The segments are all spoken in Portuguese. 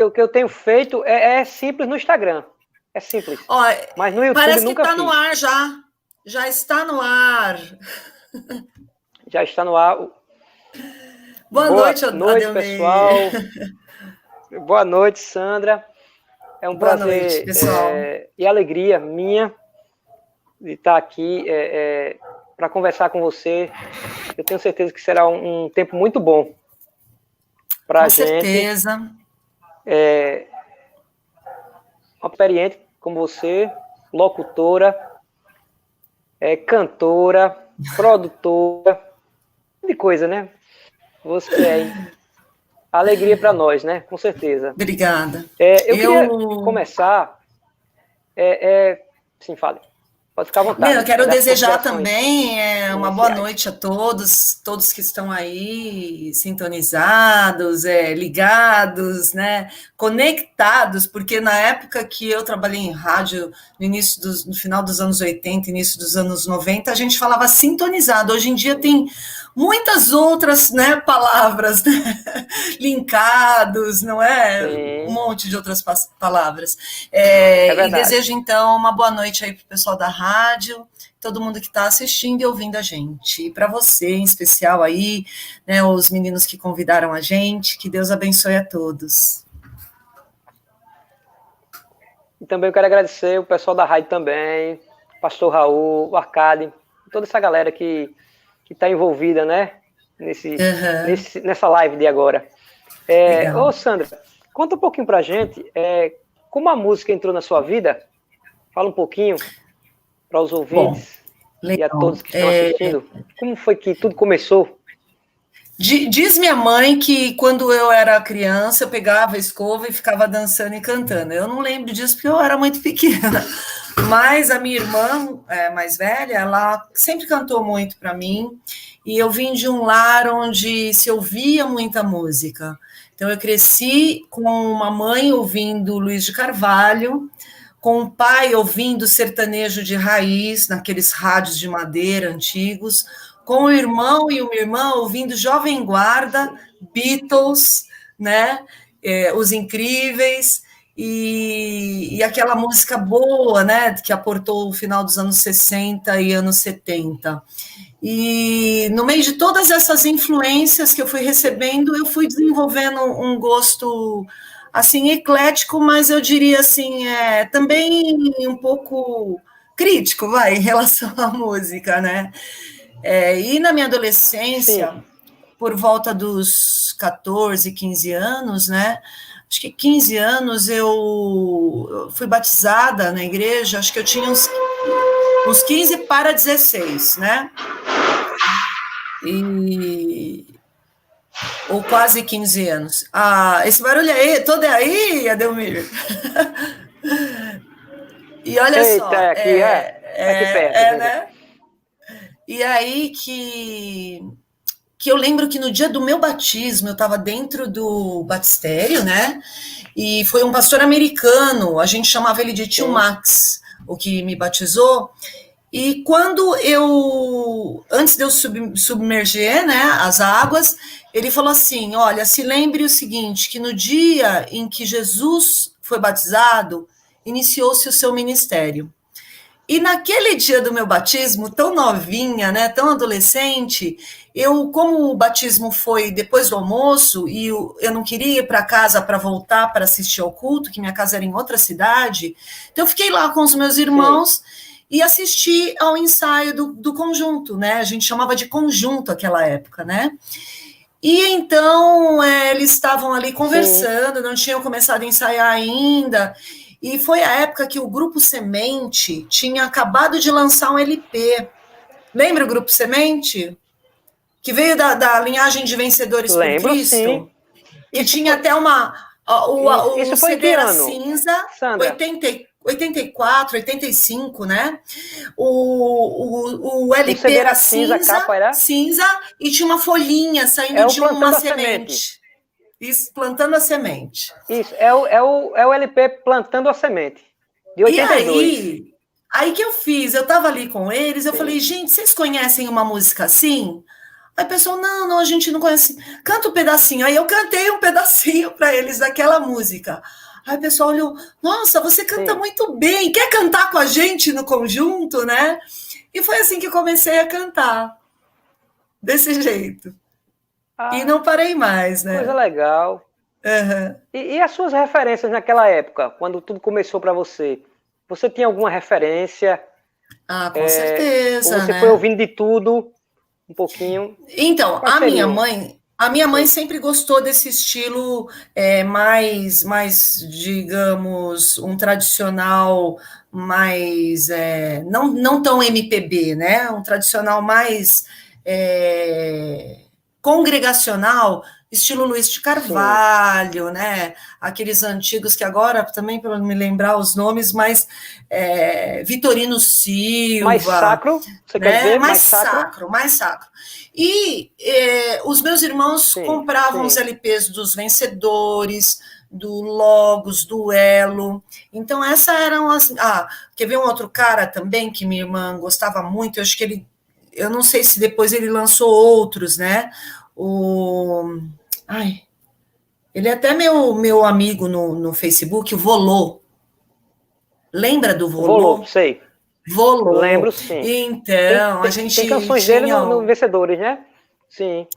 O que eu tenho feito é simples no Instagram. É simples. Ó, mas no YouTube parece nunca que está fiz. no ar já. Já está no ar. Já está no ar. Boa noite, Ademir. Pessoal. Boa noite, Sandra. É um Boa prazer noite, pessoal. E alegria minha de estar aqui para conversar com você. Eu tenho certeza que será um tempo muito bom para a gente. Com certeza. Uma experiente como você, locutora, cantora, produtora, de coisa, né? Você é alegria para nós, né? Com certeza. Obrigada. Eu queria começar... Sim, fale. Pode ficar à vontade. Eu quero desejar também uma boa noite a todos que estão aí sintonizados, ligados, né, conectados, porque na época que eu trabalhei em rádio, no final dos anos 80, início dos anos 90, a gente falava sintonizado. Hoje em dia tem muitas outras, né, palavras, né, linkados, não é? Sim. Um monte de outras palavras. E desejo, então, uma boa noite aí para o pessoal da rádio, todo mundo que está assistindo e ouvindo a gente. E para você, em especial aí, né, os meninos que convidaram a gente, que Deus abençoe a todos. E também eu quero agradecer o pessoal da rádio também, pastor Raul, o Arcade, toda essa galera que está envolvida, né, nessa live de agora. Ô, Sandra, conta um pouquinho pra gente como a música entrou na sua vida. Fala um pouquinho para os ouvintes e a todos que estão assistindo. Como foi que tudo começou? Diz minha mãe que quando eu era criança, eu pegava a escova e ficava dançando e cantando. Eu não lembro disso porque eu era muito pequena. Mas a minha irmã mais velha, ela sempre cantou muito para mim. E eu vim de um lar onde se ouvia muita música. Então eu cresci com uma mãe ouvindo Luiz de Carvalho, com o pai ouvindo sertanejo de raiz, naqueles rádios de madeira antigos, com o irmão e uma irmã ouvindo Jovem Guarda, Beatles, né? Os Incríveis, e aquela música boa, né? Que aportou o final dos anos 60 e anos 70. E no meio de todas essas influências que eu fui recebendo, eu fui desenvolvendo um gosto assim eclético, mas eu diria assim, também um pouco crítico, em relação à música, né? E na minha adolescência, sim, por volta dos 14, 15 anos, né? Acho que 15 anos eu fui batizada na igreja, acho que eu tinha uns 15 para 16, né? Ou quase 15 anos. Esse barulho aí, todo é aí, Adelmir? E olha só... aqui, aqui perto. Né? E aí que eu lembro que no dia do meu batismo, eu estava dentro do batistério, né? E foi um pastor americano, a gente chamava ele de Tio Max, o que me batizou. E quando antes de eu submerger, né, as águas, ele falou assim, olha, se lembre o seguinte, que no dia em que Jesus foi batizado, iniciou-se o seu ministério. E naquele dia do meu batismo, tão novinha, né, tão adolescente, como o batismo foi depois do almoço, e eu não queria ir para casa para voltar para assistir ao culto, que minha casa era em outra cidade, então eu fiquei lá com os meus irmãos, sim, e assisti ao ensaio do conjunto, né? A gente chamava de conjunto aquela época, né? E então eles estavam ali conversando, sim, não tinham começado a ensaiar ainda, e foi a época que o Grupo Semente tinha acabado de lançar um LP. Lembra o Grupo Semente? Que veio da linhagem de Vencedores por Cristo? Sim. Que isso tinha até uma... Isso foi CD que era ano, cinza, Sandra? 84, 85, né? O LP era cinza, capa era? Cinza, e tinha uma folhinha saindo de uma semente. Isso, Plantando a Semente. Isso, é o LP Plantando a Semente, de 82. E aí que eu fiz, eu estava ali com eles, eu falei, gente, vocês conhecem uma música assim? Aí o pessoal, não, a gente não conhece. Canta um pedacinho. Aí eu cantei um pedacinho para eles daquela música. Aí o pessoal olhou, nossa, você canta muito bem, quer cantar com a gente no conjunto, né? E foi assim que comecei a cantar, desse jeito. E não parei mais, né? Coisa legal. Uhum. E as suas referências naquela época, quando tudo começou para você? Você tinha alguma referência? Com certeza, ou você né? foi ouvindo de tudo, um pouquinho? Então, a minha mãe sempre gostou desse estilo mais, digamos, um tradicional mais, não tão MPB, né? Um tradicional mais congregacional, estilo Luiz de Carvalho, sim, né? Aqueles antigos que agora, também para me lembrar os nomes, mas Vitorino Silva. Mais sacro, você quer dizer? Mais sacro. E os meus irmãos compravam os LPs dos Vencedores, do Logos, do Elo. Então, essas eram as... quer ver um outro cara também que minha irmã gostava muito? Eu acho que eu não sei se depois ele lançou outros, né? Ele é até meu amigo no Facebook, o Volô. Lembra do Volô? Volô, sei. Volô. Lembro, sim. Então, a gente tem canções dele no Vencedores, né? Sim.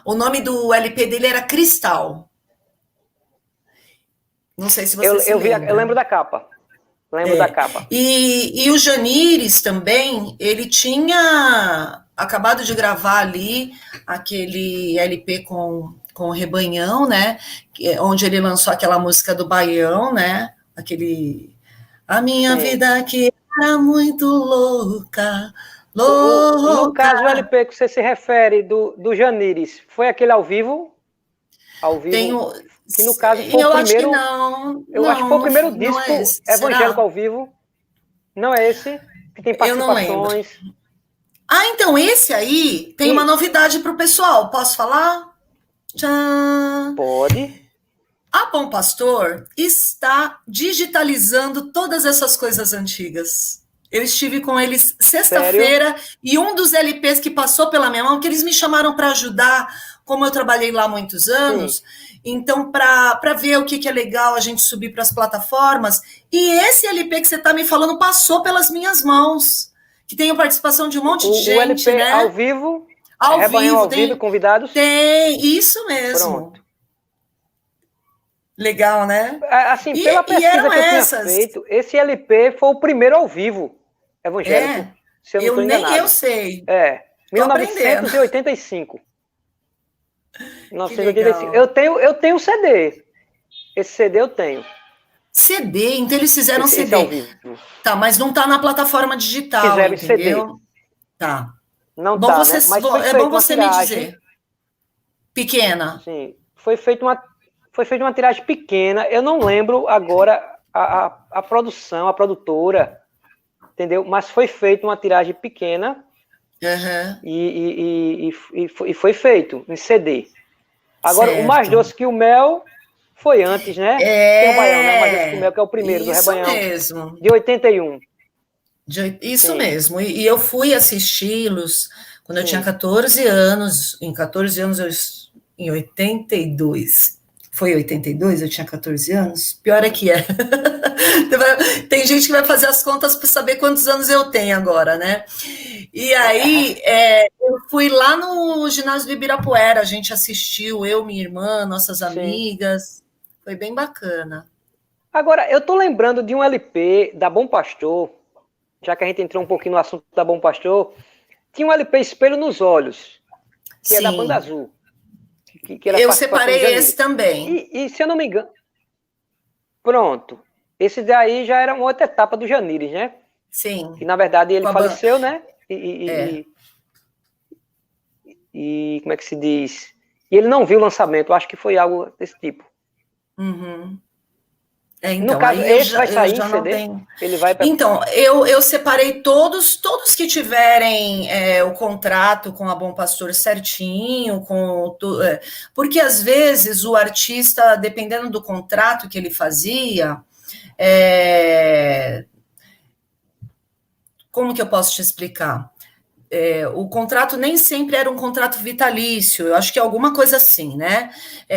O nome do LP dele era Cristal. Não sei se você se lembra. Eu lembro da capa. Lembro da capa. E o Janires também, ele tinha acabado de gravar ali aquele LP com o Rebanhão, né? Onde ele lançou aquela música do Baião, né? A minha vida aqui era muito louca. No caso, o LP que você se refere do Janires, foi aquele ao vivo? Ao vivo? Que no caso foi o primeiro. Acho que não. Eu acho que foi o primeiro disco evangélico ao vivo. Não é esse? Que tem participações. Então esse aí tem uma novidade para o pessoal. Posso falar? Tchan. Pode. A Bom Pastor está digitalizando todas essas coisas antigas. Eu estive com eles sexta-feira e um dos LPs que passou pela minha mão, que eles me chamaram para ajudar, como eu trabalhei lá há muitos anos, então para ver o que é legal a gente subir para as plataformas. E esse LP que você está me falando passou pelas minhas mãos, que tem a participação de um monte de gente. O LP, né? Ao vivo? Ao vivo, convidados? Tem, isso mesmo. Pronto. Legal, né? Assim, pela pesquisa que eu tinha feito, esse LP foi o primeiro ao vivo evangélico. Se eu não nem eu sei. 1985. 1985. Eu tenho CD. Esse CD eu tenho. CD? Então eles fizeram CD. Esse ao vivo. Tá, mas não tá na plataforma digital, fizeram entendeu? CD. Tá. Não tá, né? Mas é bom você me dizer. Pequena. Sim. Foi feita uma tiragem pequena. Eu não lembro agora a produção, a produtora, entendeu? Mas foi feita uma tiragem pequena e foi feito em CD. Agora, o Mais Doce que o Mel foi antes, né? Tem o Baião, né? O Mais Doce que o Mel, que é o primeiro do Rebanhão. Isso mesmo. De 81. Isso mesmo. E eu fui assisti-los quando eu tinha 14 anos. Em 82. Foi 82? Eu tinha 14 anos? Pior é que é. Tem gente que vai fazer as contas para saber quantos anos eu tenho agora, né? E aí, eu fui lá no ginásio do Ibirapuera, a gente assistiu, eu, minha irmã, nossas amigas. Foi bem bacana. Agora, eu tô lembrando de um LP da Bom Pastor, já que a gente entrou um pouquinho no assunto da Bom Pastor, tinha um LP Espelho nos Olhos, que é da Banda Azul. Que eu separei esse também. E se eu não me engano... Pronto. Esse daí já era uma outra etapa do Janires, né? Sim. Que, na verdade, ele faleceu, né? E como é que se diz? E ele não viu o lançamento. Eu acho que foi algo desse tipo. Então, no caso, esse vai sair em CD? Ele vai pra... Então, eu separei todos que tiverem o contrato com a Bom Pastor certinho, porque às vezes o artista, dependendo do contrato que ele fazia, como que eu posso te explicar? o contrato nem sempre era um contrato vitalício, eu acho que é alguma coisa assim, né?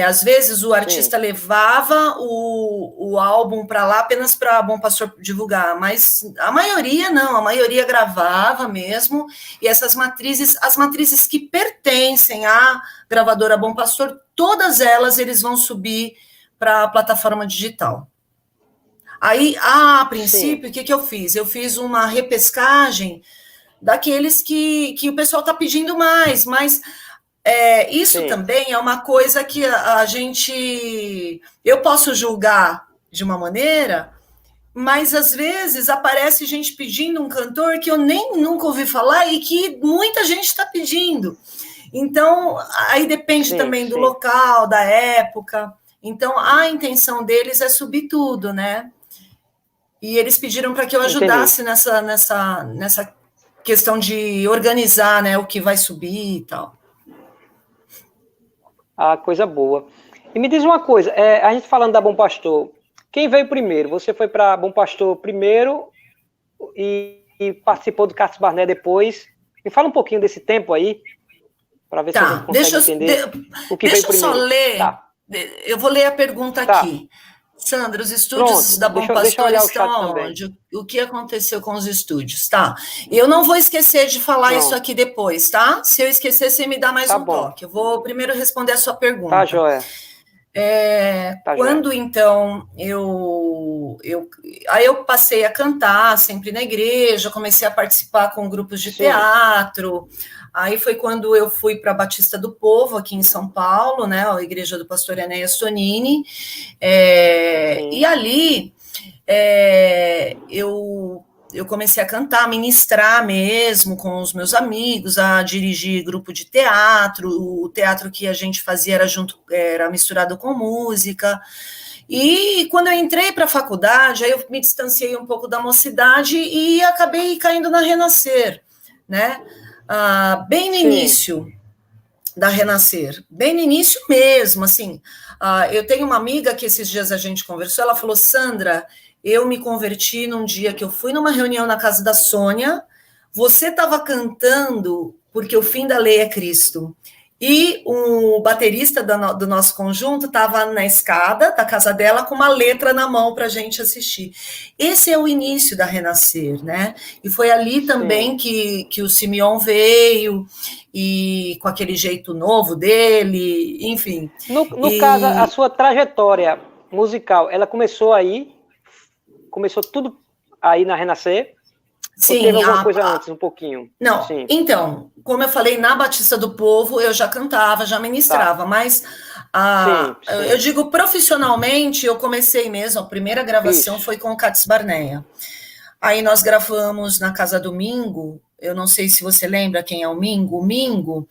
Às vezes o artista levava o álbum para lá apenas para Bom Pastor divulgar, mas a maioria não, a maioria gravava mesmo, e essas matrizes, as matrizes que pertencem à gravadora Bom Pastor, todas elas eles vão subir para a plataforma digital. Aí, a princípio, o que eu fiz? Eu fiz uma repescagem daqueles que o pessoal está pedindo mais, mas isso também é uma coisa que a gente... Eu posso julgar de uma maneira, mas às vezes aparece gente pedindo um cantor que eu nem nunca ouvi falar e que muita gente está pedindo. Então, aí depende também do local, da época. Então, a intenção deles é subir tudo, né? E eles pediram para que eu ajudasse nessa questão de organizar, né, o que vai subir e tal. Ah, coisa boa. E me diz uma coisa, a gente falando da Bom Pastor, quem veio primeiro? Você foi para Bom Pastor primeiro e participou do Carlos Barnet depois. Me fala um pouquinho desse tempo aí, para ver se a gente consegue entender o que veio primeiro. Deixa eu só ler, eu vou ler a pergunta aqui. Sandra, os estúdios da Bom Pastor estão aonde? O que aconteceu com os estúdios, tá? Eu não vou esquecer de falar isso aqui depois, tá? Se eu esquecer, você me dá mais um toque. Eu vou primeiro responder a sua pergunta. Tá, joia. Quando, então, aí eu passei a cantar sempre na igreja, comecei a participar com grupos de teatro. Aí foi quando eu fui para a Batista do Povo, aqui em São Paulo, né, a igreja do pastor Enéas Tonini, e ali eu comecei a cantar, a ministrar mesmo com os meus amigos, a dirigir grupo de teatro, o teatro que a gente fazia era misturado com música. E quando eu entrei para a faculdade, aí eu me distanciei um pouco da mocidade e acabei caindo na Renascer, né? Bem no início da Renascer, bem no início mesmo, assim. Eu tenho uma amiga que esses dias a gente conversou, ela falou, Sandra, eu me converti num dia que eu fui numa reunião na casa da Sônia, você estava cantando porque o fim da lei é Cristo. E o baterista do nosso conjunto estava na escada da casa dela com uma letra na mão para a gente assistir. Esse é o início da Renascer, né? E foi ali também que o Simeon veio, e com aquele jeito novo dele, enfim. No caso, a sua trajetória musical, ela começou aí? Começou tudo aí na Renascer? Sim. Ou teve alguma coisa antes, um pouquinho? Não, então, como eu falei, na Batista do Povo, eu já cantava, já ministrava, mas eu digo profissionalmente, eu comecei mesmo, a primeira gravação foi com o Cates Barneia. Aí nós gravamos na Casa do Mingo, eu não sei se você lembra quem é o Mingo. O Mingo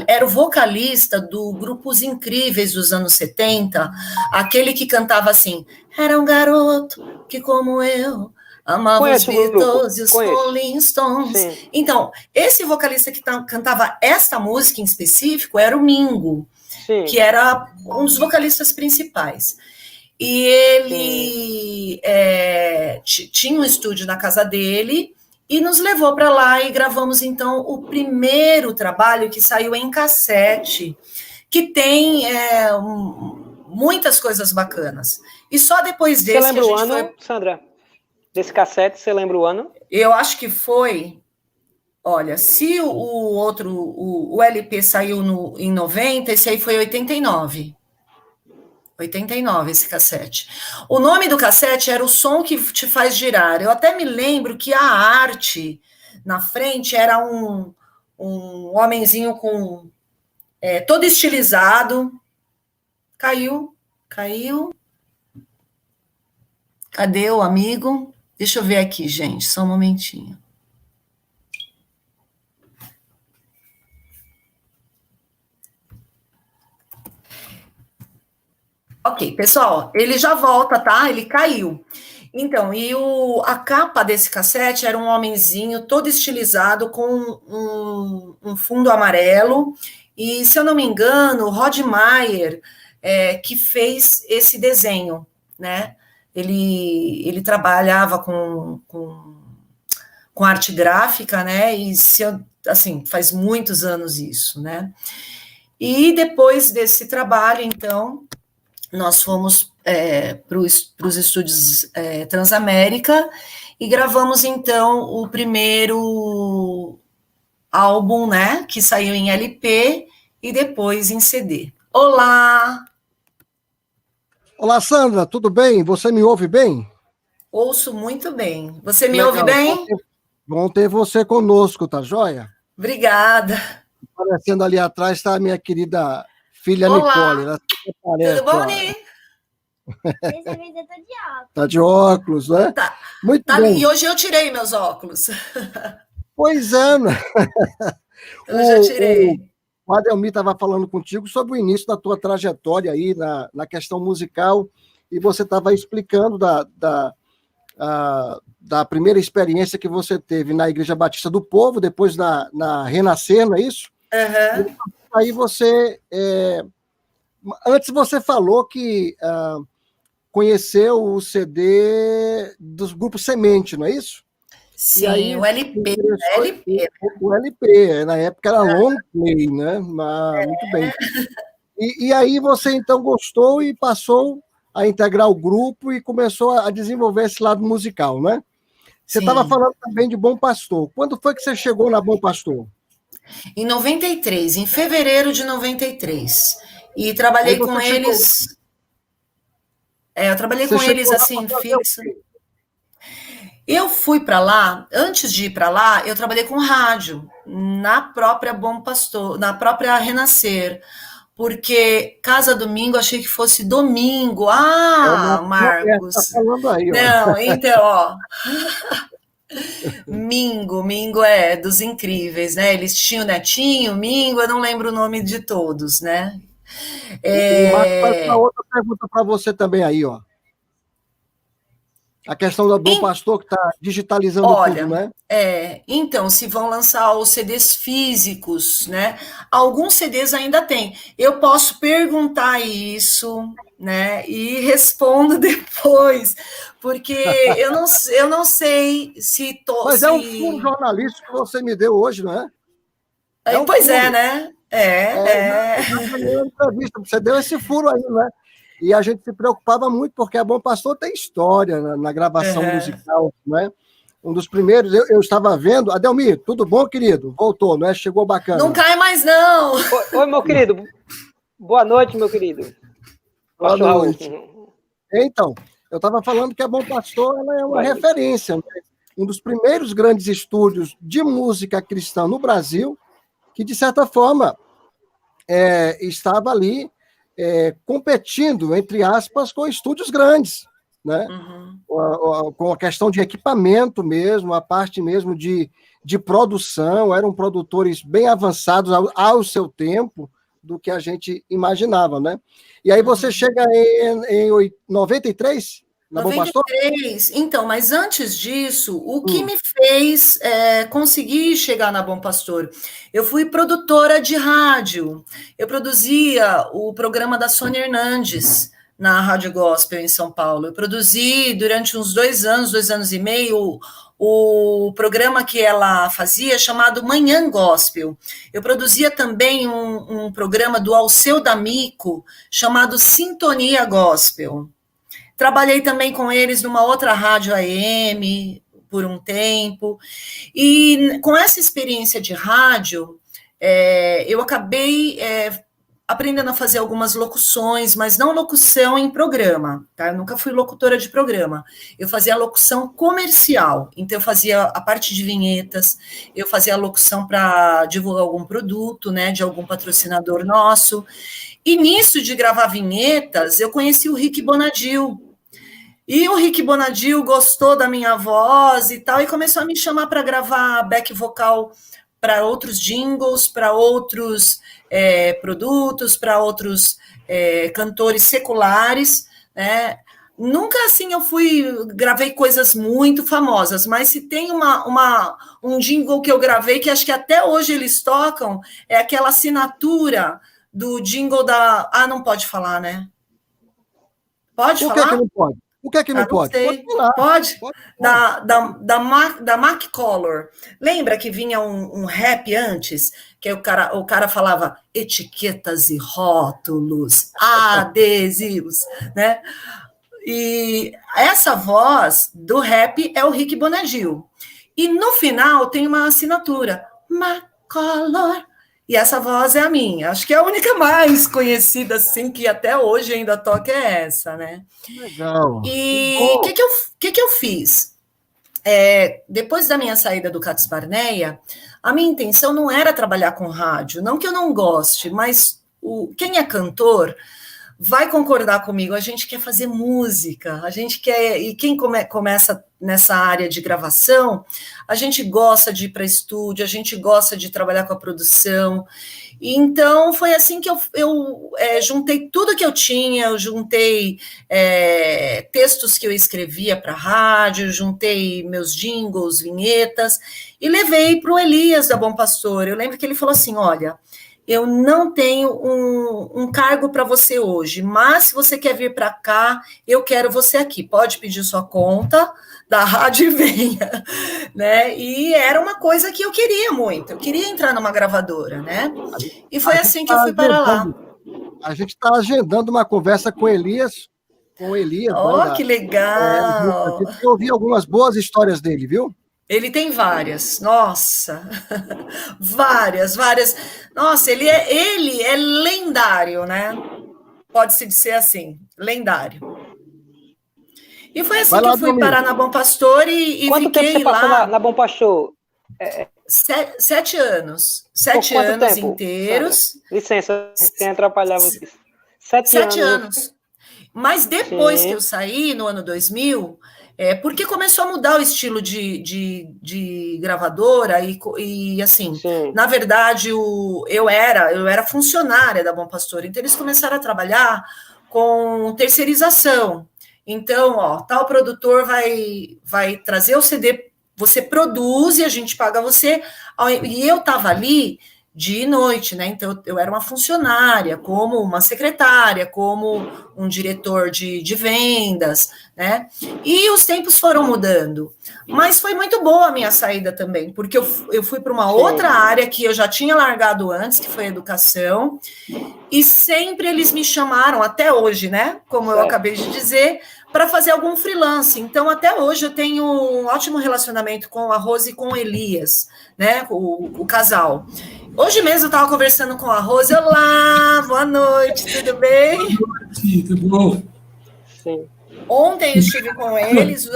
era o vocalista do grupo Os Incríveis dos anos 70, aquele que cantava assim, era um garoto que como eu amava os Beatles e os Rolling Stones. Sim. Então, esse vocalista que cantava esta música em específico era o Mingo, que era um dos vocalistas principais. E ele tinha um estúdio na casa dele e nos levou para lá e gravamos, então, o primeiro trabalho que saiu em cassete, que tem muitas coisas bacanas. E só depois desse... Você lembra o ano, Sandra? Desse cassete, você lembra o ano? Eu acho que foi... Olha, se o LP saiu em 90, esse aí foi 89. 89, esse cassete. O nome do cassete era O Som que Te Faz Girar. Eu até me lembro que a arte na frente era um homenzinho com todo estilizado. Caiu. Cadê o amigo? Deixa eu ver aqui, gente, só um momentinho. Ok, pessoal, ele já volta, tá? Ele caiu. Então, e a capa desse cassete era um homenzinho todo estilizado com um fundo amarelo. E, se eu não me engano, o Rod Meyer que fez esse desenho, né? Ele trabalhava com com arte gráfica, né? E assim, faz muitos anos isso, né? E depois desse trabalho, então, nós fomos para os estúdios Transamérica e gravamos, então, o primeiro álbum, né? Que saiu em LP e depois em CD. Olá! Olá, Sandra, tudo bem? Você me ouve bem? Ouço muito bem. Você me ouve bem? Bom ter você conosco, tá joia? Obrigada. Aparecendo ali atrás está a minha querida filha Olá. Nicole. Tudo bom, Ni? Dessa vez eu tô de óculos. Tá de óculos, né? Tá. Muito bem. E hoje eu tirei meus óculos. Pois é, né? Eu já tirei. O Adelmir estava falando contigo sobre o início da tua trajetória aí na questão musical, e você estava explicando da primeira experiência que você teve na Igreja Batista do Povo, depois na Renascer, não é isso? Uhum. Aí você... antes você falou que conheceu o CD dos grupos Semente, não é isso? Sim, aí, o LP. O LP, na época era long play, né? Muito bem. E aí você então gostou e passou a integrar o grupo e começou a desenvolver esse lado musical, né? Você estava falando também de Bom Pastor. Quando foi que você chegou na Bom Pastor? Em 93, em fevereiro de 93. E trabalhei com eles. Eu trabalhei com eles assim, fixo. Eu fui para lá, antes de ir para lá, eu trabalhei com rádio, na própria Bom Pastor, na própria Renascer, porque Casa Domingo, achei que fosse domingo. Marcos. Tá falando aí, ó. Não, então, ó. Mingo é dos incríveis, né? Eles tinham Netinho, Mingo, eu não lembro o nome de todos, né? O Marcos faz uma outra pergunta para você também aí, ó. A questão do Bom Pastor que está digitalizando tudo, né? Então, se vão lançar os CDs físicos, né? Alguns CDs ainda tem. Eu posso perguntar isso, né? E respondo depois, porque eu não sei se... Mas é um furo jornalístico que você me deu hoje, não é? Pois é, né? Você deu esse furo aí, né? E a gente se preocupava muito, porque a Bom Pastor tem história na gravação musical, né? Um dos primeiros, eu estava vendo... Adelmir, tudo bom, querido? Voltou, né? Chegou bacana. Não cai mais, não! Oi, meu querido. Boa noite, meu querido. Boa noite. Então, eu estava falando que a Bom Pastor ela é uma referência, né? Um dos primeiros grandes estúdios de música cristã no Brasil, que, de certa forma, estava ali competindo, entre aspas, com estúdios grandes, né? Com a questão de equipamento mesmo, a parte mesmo de produção, eram produtores bem avançados ao seu tempo do que a gente imaginava, né? E aí você chega em 93, na Bom Pastor? 93, então, mas antes disso, o que me fez conseguir chegar na Bom Pastor? Eu fui produtora de rádio, eu produzia o programa da Sônia Hernandes na Rádio Gospel em São Paulo. Eu produzi durante uns 2 anos e meio, o programa que ela fazia chamado Manhã Gospel. Eu produzia também um programa do Alceu D'Amico chamado Sintonia Gospel. Trabalhei também com eles numa outra rádio AM por um tempo. E com essa experiência de rádio, eu acabei aprendendo a fazer algumas locuções, mas não locução em programa, tá? Eu nunca fui locutora de programa. Eu fazia a locução comercial. Então, eu fazia a parte de vinhetas, eu fazia a locução para divulgar algum produto, né, de algum patrocinador nosso. E nisso de gravar vinhetas, eu conheci o Rick Bonadil. E o Rick Bonadil gostou da minha voz e tal, e começou a me chamar para gravar back vocal para outros jingles, para outros produtos, para outros cantores seculares, né? Nunca assim gravei coisas muito famosas, mas se tem um jingle que eu gravei, que acho que até hoje eles tocam, é aquela assinatura do jingle da... não pode falar, né? Pode falar? Por que não pode? O que é que não pode? Pode falar. Pode. Da Mac Color. Lembra que vinha um rap antes? Que o cara falava etiquetas e rótulos, adesivos, né? E essa voz do rap é o Rick Bonadil. E no final tem uma assinatura, Mac Color. E essa voz é a minha. Acho que é a única mais conhecida, assim, que até hoje ainda toca é essa, né? Legal. E o que eu fiz? Depois da minha saída do Cates Barneia, a minha intenção não era trabalhar com rádio. Não que eu não goste, mas quem é cantor vai concordar comigo. A gente quer fazer música, a gente quer... E quem começa nessa área de gravação, a gente gosta de ir para estúdio, a gente gosta de trabalhar com a produção. Então, foi assim que eu juntei tudo que eu tinha, eu juntei textos que eu escrevia para a rádio, juntei meus jingles, vinhetas, e levei para o Elias da Bom Pastor. Eu lembro que ele falou assim, olha, eu não tenho um cargo para você hoje, mas se você quer vir para cá, eu quero você aqui. Pode pedir sua conta da rádio e venha, né? E era uma coisa que eu queria muito. Eu queria entrar numa gravadora, né? E foi assim que eu fui para lá. A gente está agendando uma conversa com Elias. Oh, que legal! Eu ouvi algumas boas histórias dele, viu? Ele tem várias, nossa, várias. Nossa, ele é lendário, né? Pode-se dizer assim, lendário. E foi assim que eu fui parar na Bom Pastor e quanto fiquei tempo você lá. passou na Bom Pastor? 7 anos. 7 anos tempo, inteiros. Sandra? Licença, sem atrapalhar vocês. 7 anos. Mas depois que eu saí, no ano 2000... porque começou a mudar o estilo de gravadora e assim, na verdade, eu era funcionária da Bom Pastor, então eles começaram a trabalhar com terceirização. Então, tal produtor vai trazer o CD, você produz e a gente paga você, e eu estava ali dia e noite, né? Então, eu era uma funcionária, como uma secretária, como um diretor de vendas, né? E os tempos foram mudando. Mas foi muito boa a minha saída também, porque eu fui para uma outra área que eu já tinha largado antes, que foi a educação, e sempre eles me chamaram, até hoje, né? Como eu acabei de dizer, para fazer algum freelance. Então, até hoje, eu tenho um ótimo relacionamento com a Rose e com o Elias, né? O casal. Hoje mesmo eu estava conversando com a Rose. Olá, boa noite, tudo bem? Boa noite, tudo bom? Sim. Ontem eu estive com eles,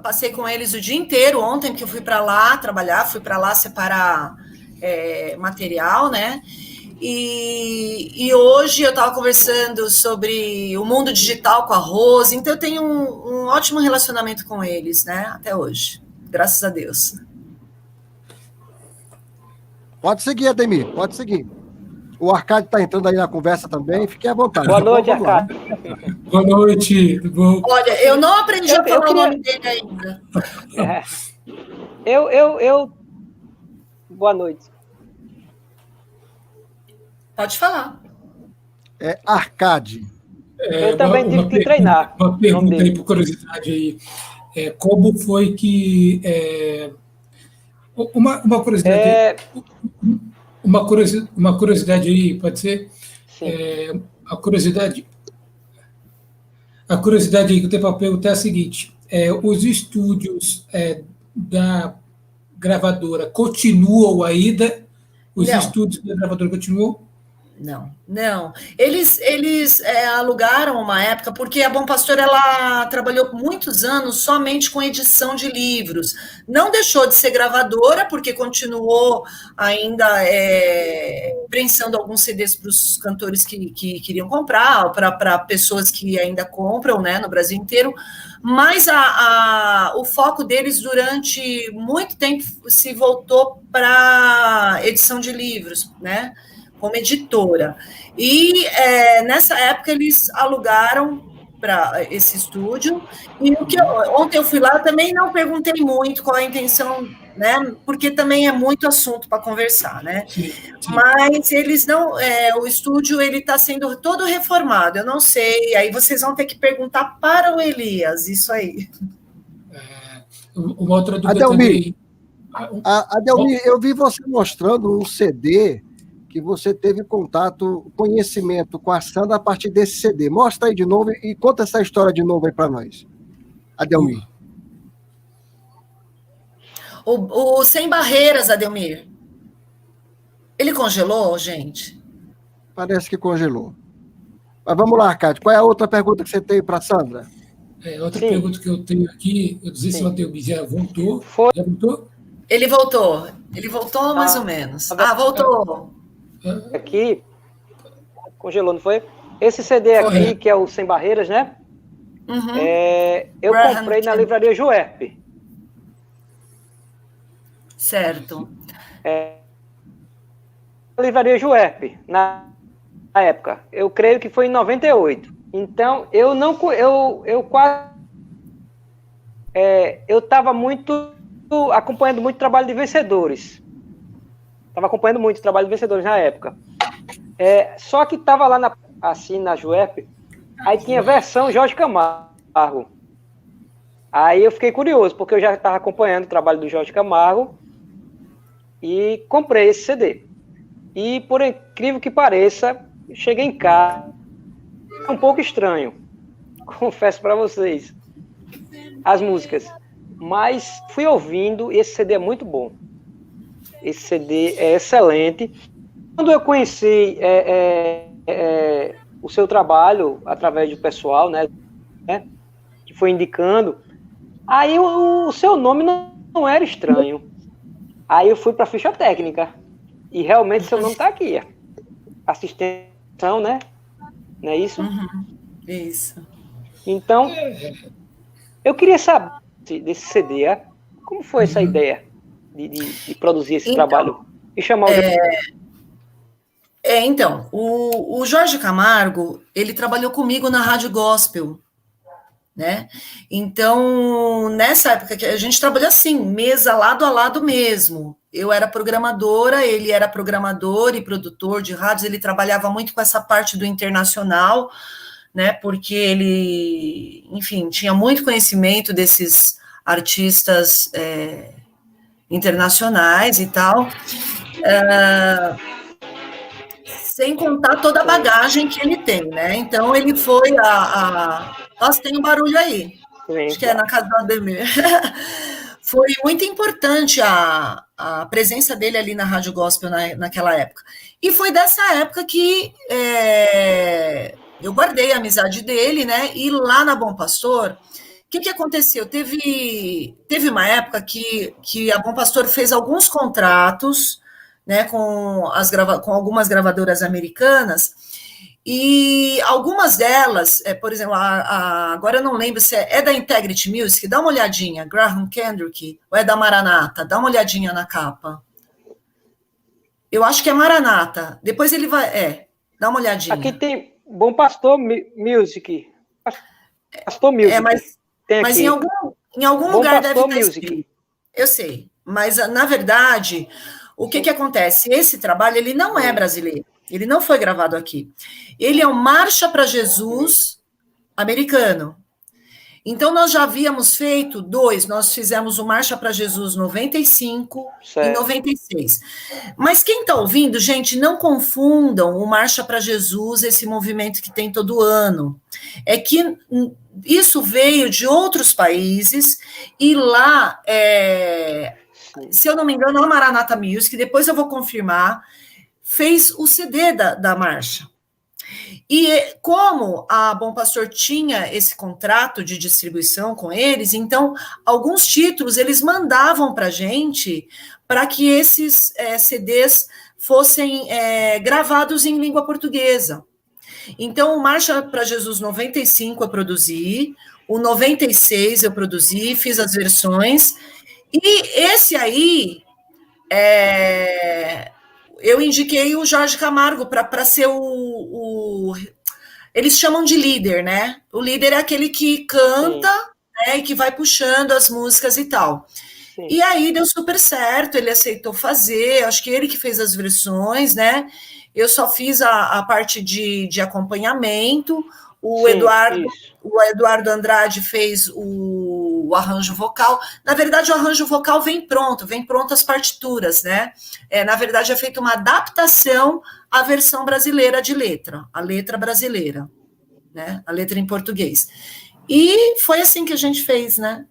passei com eles o dia inteiro ontem, porque eu fui para lá trabalhar, fui para lá separar material, né? E hoje eu estava conversando sobre o mundo digital com a Rose, então eu tenho um ótimo relacionamento com eles, né? Até hoje, graças a Deus. Pode seguir, Ademir, pode seguir. O Arcade está entrando aí na conversa também, fique à vontade. Boa noite, Arcade. Boa noite, tudo bom? Olha, eu não aprendi a falar o nome dele ainda. Boa noite. Pode falar. É Arcade. Eu também tive que treinar. Uma pergunta aí, por curiosidade aí. Como foi que... Uma curiosidade... Uma curiosidade aí, pode ser? A curiosidade aí que eu tenho para perguntar é a seguinte: os estúdios da gravadora continuam ainda? Os estúdios da gravadora continuam? Não. Eles alugaram uma época, porque a Bom Pastor ela trabalhou muitos anos somente com edição de livros. Não deixou de ser gravadora, porque continuou ainda prensando alguns CDs para os cantores que queriam comprar, para pessoas que ainda compram, né, no Brasil inteiro. Mas o foco deles durante muito tempo se voltou para edição de livros, né? Como editora. E nessa época eles alugaram para esse estúdio, e ontem eu fui lá, também não perguntei muito qual a intenção, né, porque também é muito assunto para conversar, né, sim. Mas eles não, o estúdio, ele está sendo todo reformado, eu não sei, aí vocês vão ter que perguntar para o Elias, isso aí. Uma outra dúvida também. Adelmir, eu vi você mostrando um CD que você teve conhecimento com a Sandra a partir desse CD. Mostra aí de novo e conta essa história de novo aí para nós, Adelmir. O Sem Barreiras, Adelmir. Ele congelou, gente? Parece que congelou. Mas vamos lá, Cátia. Qual é a outra pergunta que você tem para a Sandra? Outra pergunta que eu tenho aqui, eu não sei se o Adelmir já voltou. Já voltou? Ele voltou mais ou menos. Voltou. Aqui, congelou, não foi? Esse CD aqui, que é o Sem Barreiras, né? Uhum. Eu comprei na livraria Juerp. Certo. Na livraria Juerp, na época. Eu creio que foi em 98. Então, eu quase... eu estava acompanhando muito o trabalho de vencedores. Estava acompanhando muito o trabalho de vencedores na época. Só que estava lá na Juerp, aí tinha versão Jorge Camargo. Aí eu fiquei curioso, porque eu já estava acompanhando o trabalho do Jorge Camargo e comprei esse CD. E, por incrível que pareça, cheguei em casa, um pouco estranho, confesso para vocês, as músicas. Mas fui ouvindo, e esse CD é muito bom. Esse CD é excelente. Quando eu conheci o seu trabalho, através do pessoal, né, que foi indicando, aí o seu nome não era estranho. Aí eu fui para a ficha técnica, e realmente seu nome está aqui. Assistência, né? Não é isso? Uhum. Isso. Então, eu queria saber desse CD, como foi essa ideia de produzir esse trabalho e chamar o Então, o Jorge Camargo, ele trabalhou comigo na Rádio Gospel, né? Então, nessa época que a gente trabalhou assim, mesa lado a lado mesmo. Eu era programadora, ele era programador e produtor de rádios, ele trabalhava muito com essa parte do internacional, né? Porque ele, enfim, tinha muito conhecimento desses artistas internacionais e tal. Sem contar toda a bagagem que ele tem, né? Então, ele foi Nossa, tem um barulho aí. Acho que é na casa do Ademir. Foi muito importante a presença dele ali na Rádio Gospel naquela época. E foi dessa época que eu guardei a amizade dele, né? E lá na Bom Pastor, o que aconteceu? Teve uma época que a Bom Pastor fez alguns contratos, né, com algumas gravadoras americanas, e algumas delas, por exemplo, agora eu não lembro se é da Integrity Music, dá uma olhadinha, Graham Kendrick, ou é da Maranata, dá uma olhadinha na capa. Eu acho que é Maranata, depois ele vai, dá uma olhadinha. Aqui tem Bom Pastor Music. Pastor Music. Mas em algum lugar deve estar escrito. Eu sei, mas na verdade... O que acontece? Esse trabalho, ele não é brasileiro, ele não foi gravado aqui. Ele é um Marcha para Jesus americano. Então, nós já havíamos feito nós fizemos o Marcha para Jesus 95 e 96. Mas quem está ouvindo, gente, não confundam o Marcha para Jesus, esse movimento que tem todo ano. É que isso veio de outros países e lá... se eu não me engano, a Maranata Music, depois eu vou confirmar, fez o CD da marcha. E como a Bom Pastor tinha esse contrato de distribuição com eles, então, alguns títulos eles mandavam para a gente para que esses CDs fossem gravados em língua portuguesa. Então, o Marcha para Jesus 95 eu produzi, o 96 eu produzi, fiz as versões... E esse aí, eu indiquei o Jorge Camargo para ser eles chamam de líder, né? O líder é aquele que canta, né, e que vai puxando as músicas e tal. Sim. E aí deu super certo, ele aceitou fazer, acho que ele que fez as versões, né? Eu só fiz a parte de acompanhamento. O Eduardo Andrade fez o arranjo vocal. Na verdade, o arranjo vocal vem pronto as partituras, né? Na verdade, é feita uma adaptação à versão brasileira de letra, a letra brasileira, né? A letra em português. E foi assim que a gente fez, né?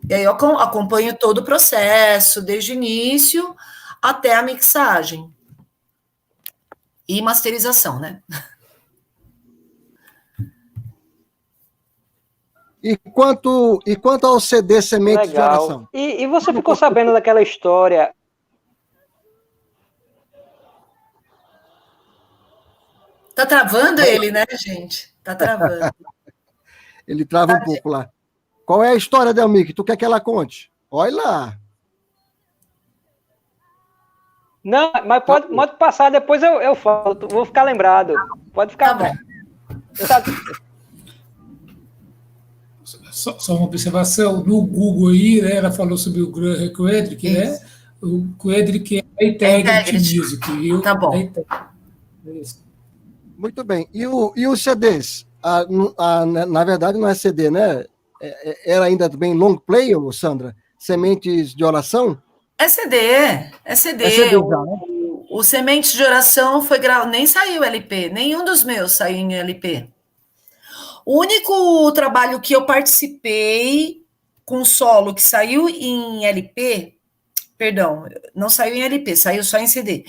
E aí eu acompanho todo o processo, desde o início até a mixagem e masterização, né? E quanto ao CD Semente de Oração? E você ficou sabendo daquela história? Tá travando ele, né, gente? Tá travando. Ele trava um pouco lá. Qual é a história, Delmic? Tu quer que ela conte? Olha lá. Não, mas pode passar, depois eu falo. Vou ficar lembrado. Pode ficar bom. Só uma observação, no Google aí, né, ela falou sobre o Graham Quedrick, né? O Quedrick é Integrity Music, viu? Tá bom. Muito bem. E os CDs? Na verdade, não é CD, né? Era ainda bem long play, Sandra? Sementes de Oração? É CD. É CD já, né? O Sementes de Oração foi gravado, nem saiu LP, nenhum dos meus saiu em LP. O único trabalho que eu participei com solo que saiu em LP, perdão, não saiu em LP, saiu só em CD.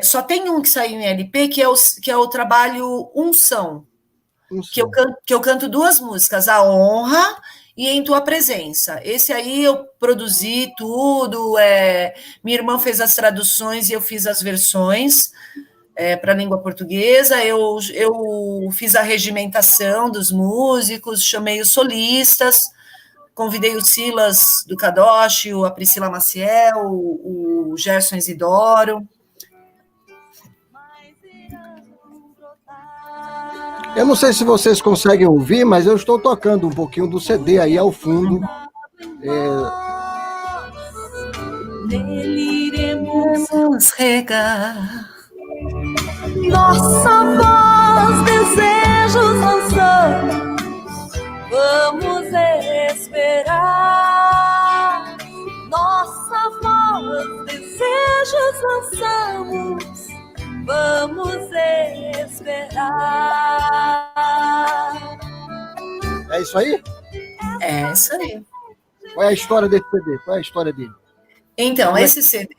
Só tem um que saiu em LP, que é o trabalho Unção, que eu canto duas músicas, A Honra e Em Tua Presença. Esse aí eu produzi tudo, minha irmã fez as traduções e eu fiz as versões para a língua portuguesa. Eu fiz a regimentação dos músicos, chamei os solistas, convidei o Silas do Kadosh, a Priscila Maciel, o Gerson Isidoro. Eu não sei se vocês conseguem ouvir, mas eu estou tocando um pouquinho do CD aí ao fundo. Nele iremos regar nossa voz, desejos lançamos, vamos esperar. Nossa voz, desejos lançamos, vamos esperar. É isso aí? É isso aí. Qual é a história desse CD? Qual é a história dele? Então, esse CD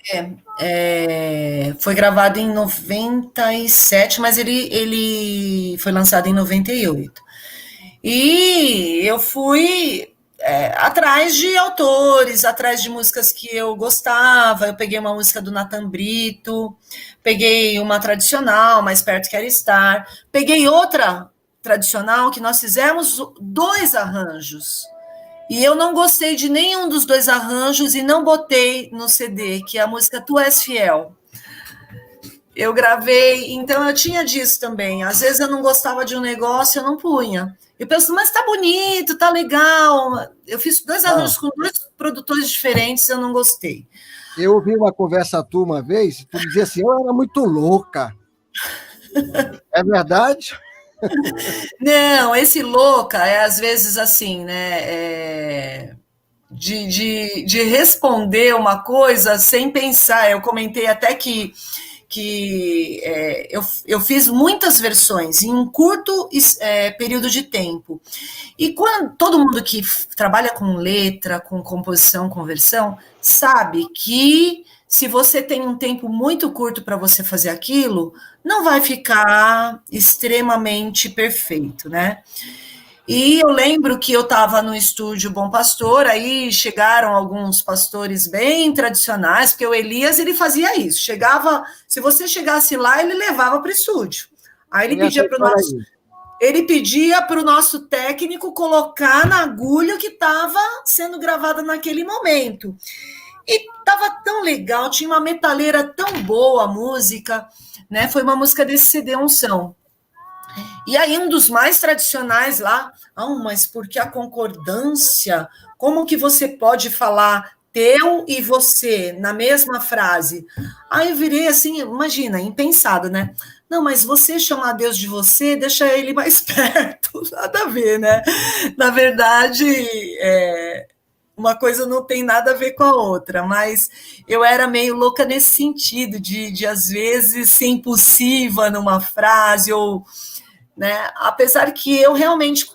foi gravado em 97, mas ele foi lançado em 98. E eu fui atrás de autores, atrás de músicas que eu gostava. Eu peguei uma música do Nathan Brito, peguei uma tradicional, Mais Perto Quero Estar, peguei outra tradicional que nós fizemos 2 arranjos. E eu não gostei de nenhum dos 2 arranjos e não botei no CD, que é a música Tu És Fiel. Eu gravei, então eu tinha disso também. Às vezes eu não gostava de um negócio, eu não punha. Eu penso, mas tá bonito, tá legal. Eu fiz 2 arranjos com 2 produtores diferentes, eu não gostei. Eu ouvi uma conversa tua uma vez, tu dizia assim, eu era muito louca. É verdade? Não, esse louca é às vezes assim, né? De responder uma coisa sem pensar. Eu comentei até que eu fiz muitas versões em um curto período de tempo. E quando todo mundo que trabalha com letra, com composição, com versão, sabe que se você tem um tempo muito curto para você fazer aquilo, não vai ficar extremamente perfeito, né? E eu lembro que eu estava no estúdio Bom Pastor, aí chegaram alguns pastores bem tradicionais, porque o Elias, ele fazia isso, se você chegasse lá, ele levava para o estúdio. Aí ele pedia para o nosso técnico colocar na agulha que estava sendo gravada naquele momento. E estava tão legal, tinha uma metaleira tão boa a música, né? Foi uma música desse CD Unção. E aí um dos mais tradicionais lá, mas porque a concordância, como que você pode falar teu e você na mesma frase? Aí eu virei assim, imagina, impensado, né? Não, mas você chamar Deus de você, deixa ele mais perto, nada a ver, né? Na verdade, uma coisa não tem nada a ver com a outra, mas eu era meio louca nesse sentido, de às vezes, ser impulsiva numa frase, ou, né? Apesar que eu realmente,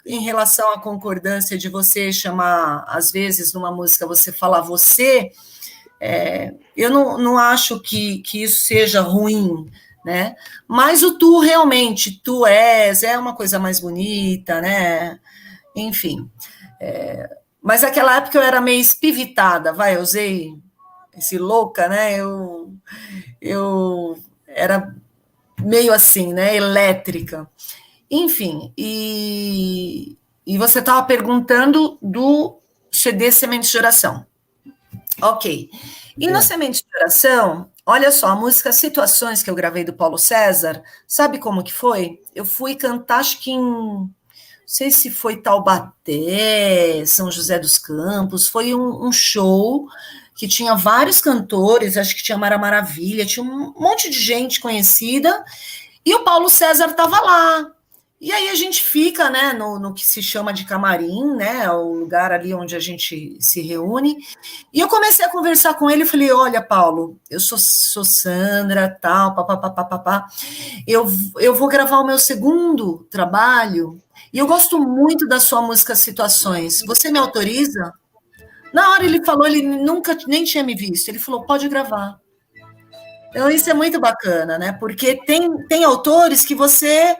em relação à concordância de você chamar, às vezes, numa música, você falar você, eu não acho que isso seja ruim, né? Mas o tu realmente, tu és, é uma coisa mais bonita, né? Enfim. Mas naquela época eu era meio espivitada, eu usei esse louca, né? Eu era meio assim, né? Elétrica. Enfim, e você estava perguntando do CD Semente de Oração. Ok. E na Semente de Oração, olha só, a música Situações que eu gravei do Paulo César, sabe como que foi? Eu fui cantar, acho que não sei se foi Taubaté, São José dos Campos, foi um show que tinha vários cantores, acho que tinha Mara Maravilha, tinha um monte de gente conhecida, e o Paulo César estava lá. E aí a gente fica, né, no que se chama de camarim, né, o lugar ali onde a gente se reúne, e eu comecei a conversar com ele e falei, olha, Paulo, eu sou Sandra, tal, papapá, eu vou gravar o meu segundo trabalho, e eu gosto muito da sua música Situações, você me autoriza? Na hora ele falou, ele nunca nem tinha me visto, ele falou, pode gravar. Então isso é muito bacana, né, porque tem autores que você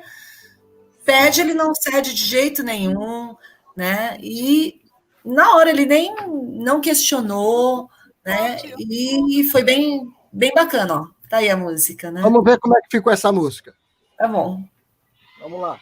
pede, ele não cede de jeito nenhum, né? E na hora ele nem não questionou, né? E foi bem bacana, ó. Tá aí a música, né? Vamos ver como é que ficou essa música. Tá bom. Vamos lá.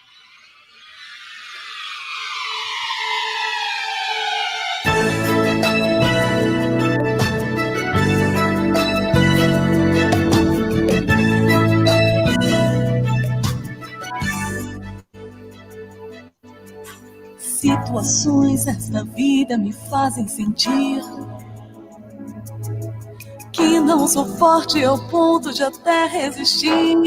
Situações nesta vida me fazem sentir que não sou forte ao ponto de até resistir.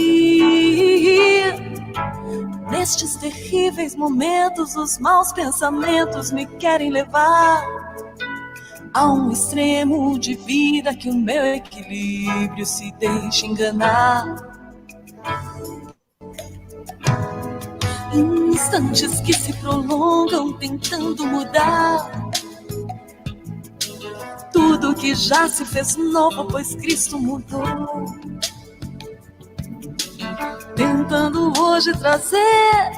Nestes terríveis momentos, os maus pensamentos me querem levar a um extremo de vida que o meu equilíbrio se deixa enganar. Instantes que se prolongam tentando mudar tudo que já se fez novo, pois Cristo mudou. Tentando hoje trazer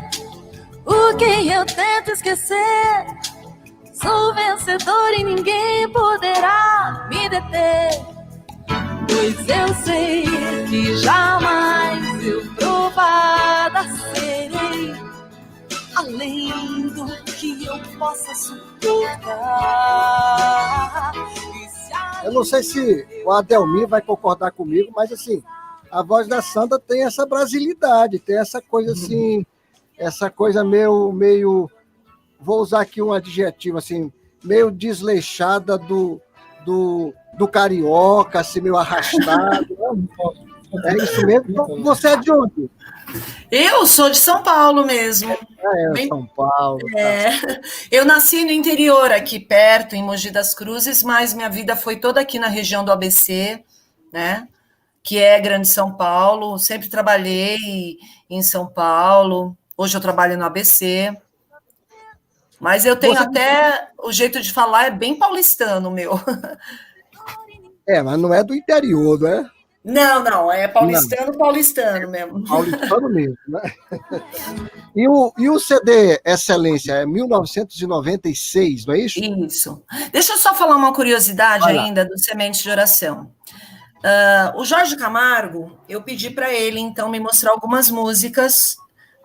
o que eu tento esquecer. Sou vencedor e ninguém poderá me deter, pois eu sei que jamais eu provada serei, além do que eu possa suportar. Eu não sei se o Adelmir vai concordar comigo, mas assim, a voz da Sandra tem essa brasilidade, tem essa coisa assim, essa coisa meio, vou usar aqui um adjetivo assim, meio desleixada do carioca, assim, meio arrastado. É isso mesmo? Você é de onde? Eu sou de São Paulo mesmo. São Paulo. Tá. Eu nasci no interior, aqui perto, em Mogi das Cruzes, mas minha vida foi toda aqui na região do ABC, né? Que é Grande São Paulo. Sempre trabalhei em São Paulo. Hoje eu trabalho no ABC. Mas eu tenho até... O jeito de falar é bem paulistano, meu. Mas não é do interior, não é? Não, é paulistano mesmo. Paulistano mesmo, né? E o CD Excelência é 1996, não é isso? Isso. Deixa eu só falar uma curiosidade ainda do Semente de Oração. O Jorge Camargo, eu pedi para ele, então, me mostrar algumas músicas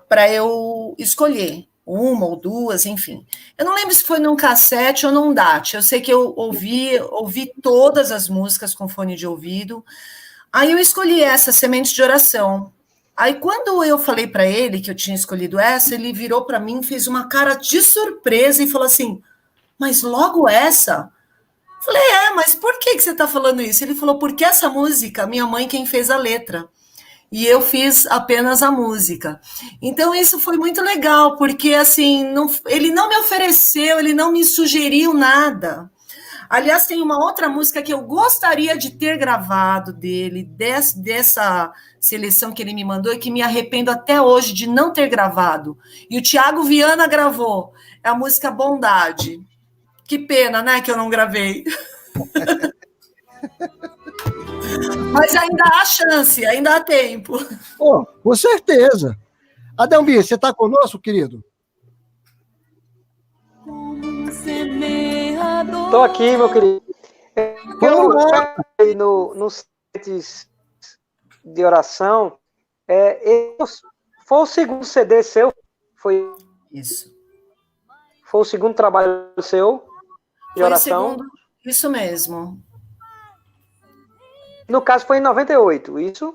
para eu escolher. Uma ou duas, enfim. Eu não lembro se foi num cassete ou num DAT. Eu sei que eu ouvi todas as músicas com fone de ouvido. Aí eu escolhi essa, Semente de Oração. Aí, quando eu falei para ele que eu tinha escolhido essa, ele virou para mim, fez uma cara de surpresa e falou assim, mas logo essa? Falei, mas por que você está falando isso? Ele falou, porque essa música, minha mãe quem fez a letra. E eu fiz apenas a música. Então, isso foi muito legal, porque, assim, ele não me ofereceu, ele não me sugeriu nada. Aliás, tem uma outra música que eu gostaria de ter gravado dele, dessa seleção que ele me mandou, e que me arrependo até hoje de não ter gravado. E o Thiago Viana gravou. É a música Bondade. Que pena, né, que eu não gravei. Mas ainda há chance, ainda há tempo. Pô, com certeza. Adelmir, você está conosco, querido? Estou aqui, meu querido. Eu nos sites de oração, foi o segundo CD seu? Foi isso. Foi o segundo trabalho seu de oração? Segundo, isso mesmo. No caso, foi em 98, isso?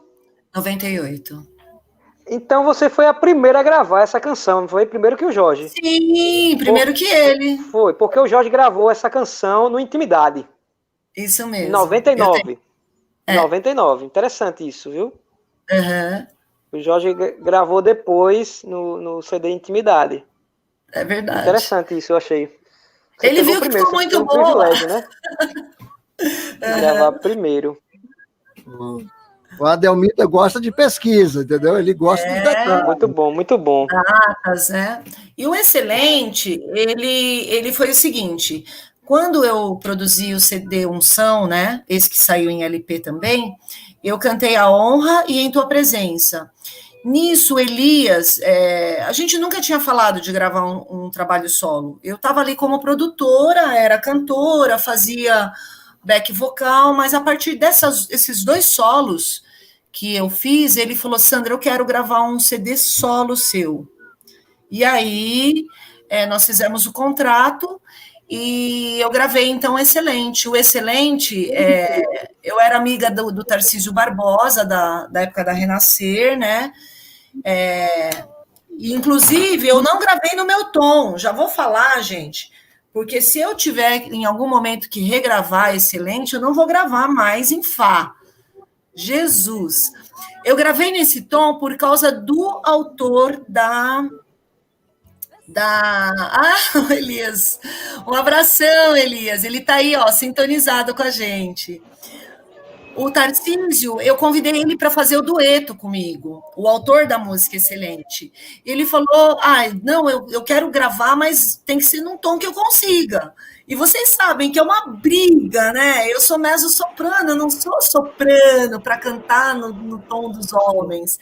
98. Então você foi a primeira a gravar essa canção, não foi? Primeiro que o Jorge. Sim, primeiro que ele. Foi, porque o Jorge gravou essa canção no Intimidade. Isso mesmo. Em 99. 99. Interessante isso, viu? Uhum. O Jorge gravou depois no CD Intimidade. É verdade. Interessante isso, eu achei. Ele viu que ficou muito boa. Né? Gravar primeiro. O Adelmir gosta de pesquisa, entendeu? Ele gosta de detalhes. Muito bom, muito bom. Datas, né? E o Excelente, ele foi o seguinte, quando eu produzi o CD Unção, né, esse que saiu em LP também, eu cantei A Honra e Em Tua Presença. Nisso, Elias, a gente nunca tinha falado de gravar um trabalho solo. Eu estava ali como produtora, era cantora, fazia back vocal, mas a partir desses dois solos que eu fiz, ele falou, Sandra, eu quero gravar um CD solo seu. E aí, nós fizemos o contrato e eu gravei, então, Excelente. O Excelente, eu era amiga do Tarcísio Barbosa, da época da Renascer, né? Inclusive, eu não gravei no meu tom, já vou falar, gente, porque se eu tiver, em algum momento, que regravar Excelente, eu não vou gravar mais em Fá. Jesus! Eu gravei nesse tom por causa do autor Elias, um abração, Elias, ele tá aí, ó, sintonizado com a gente. O Tarcísio, eu convidei ele para fazer o dueto comigo, o autor da música Excelente. Ele falou, não, eu quero gravar, mas tem que ser num tom que eu consiga. E vocês sabem que é uma briga, né? Eu sou mezzo-soprano, eu não sou soprano para cantar no tom dos homens.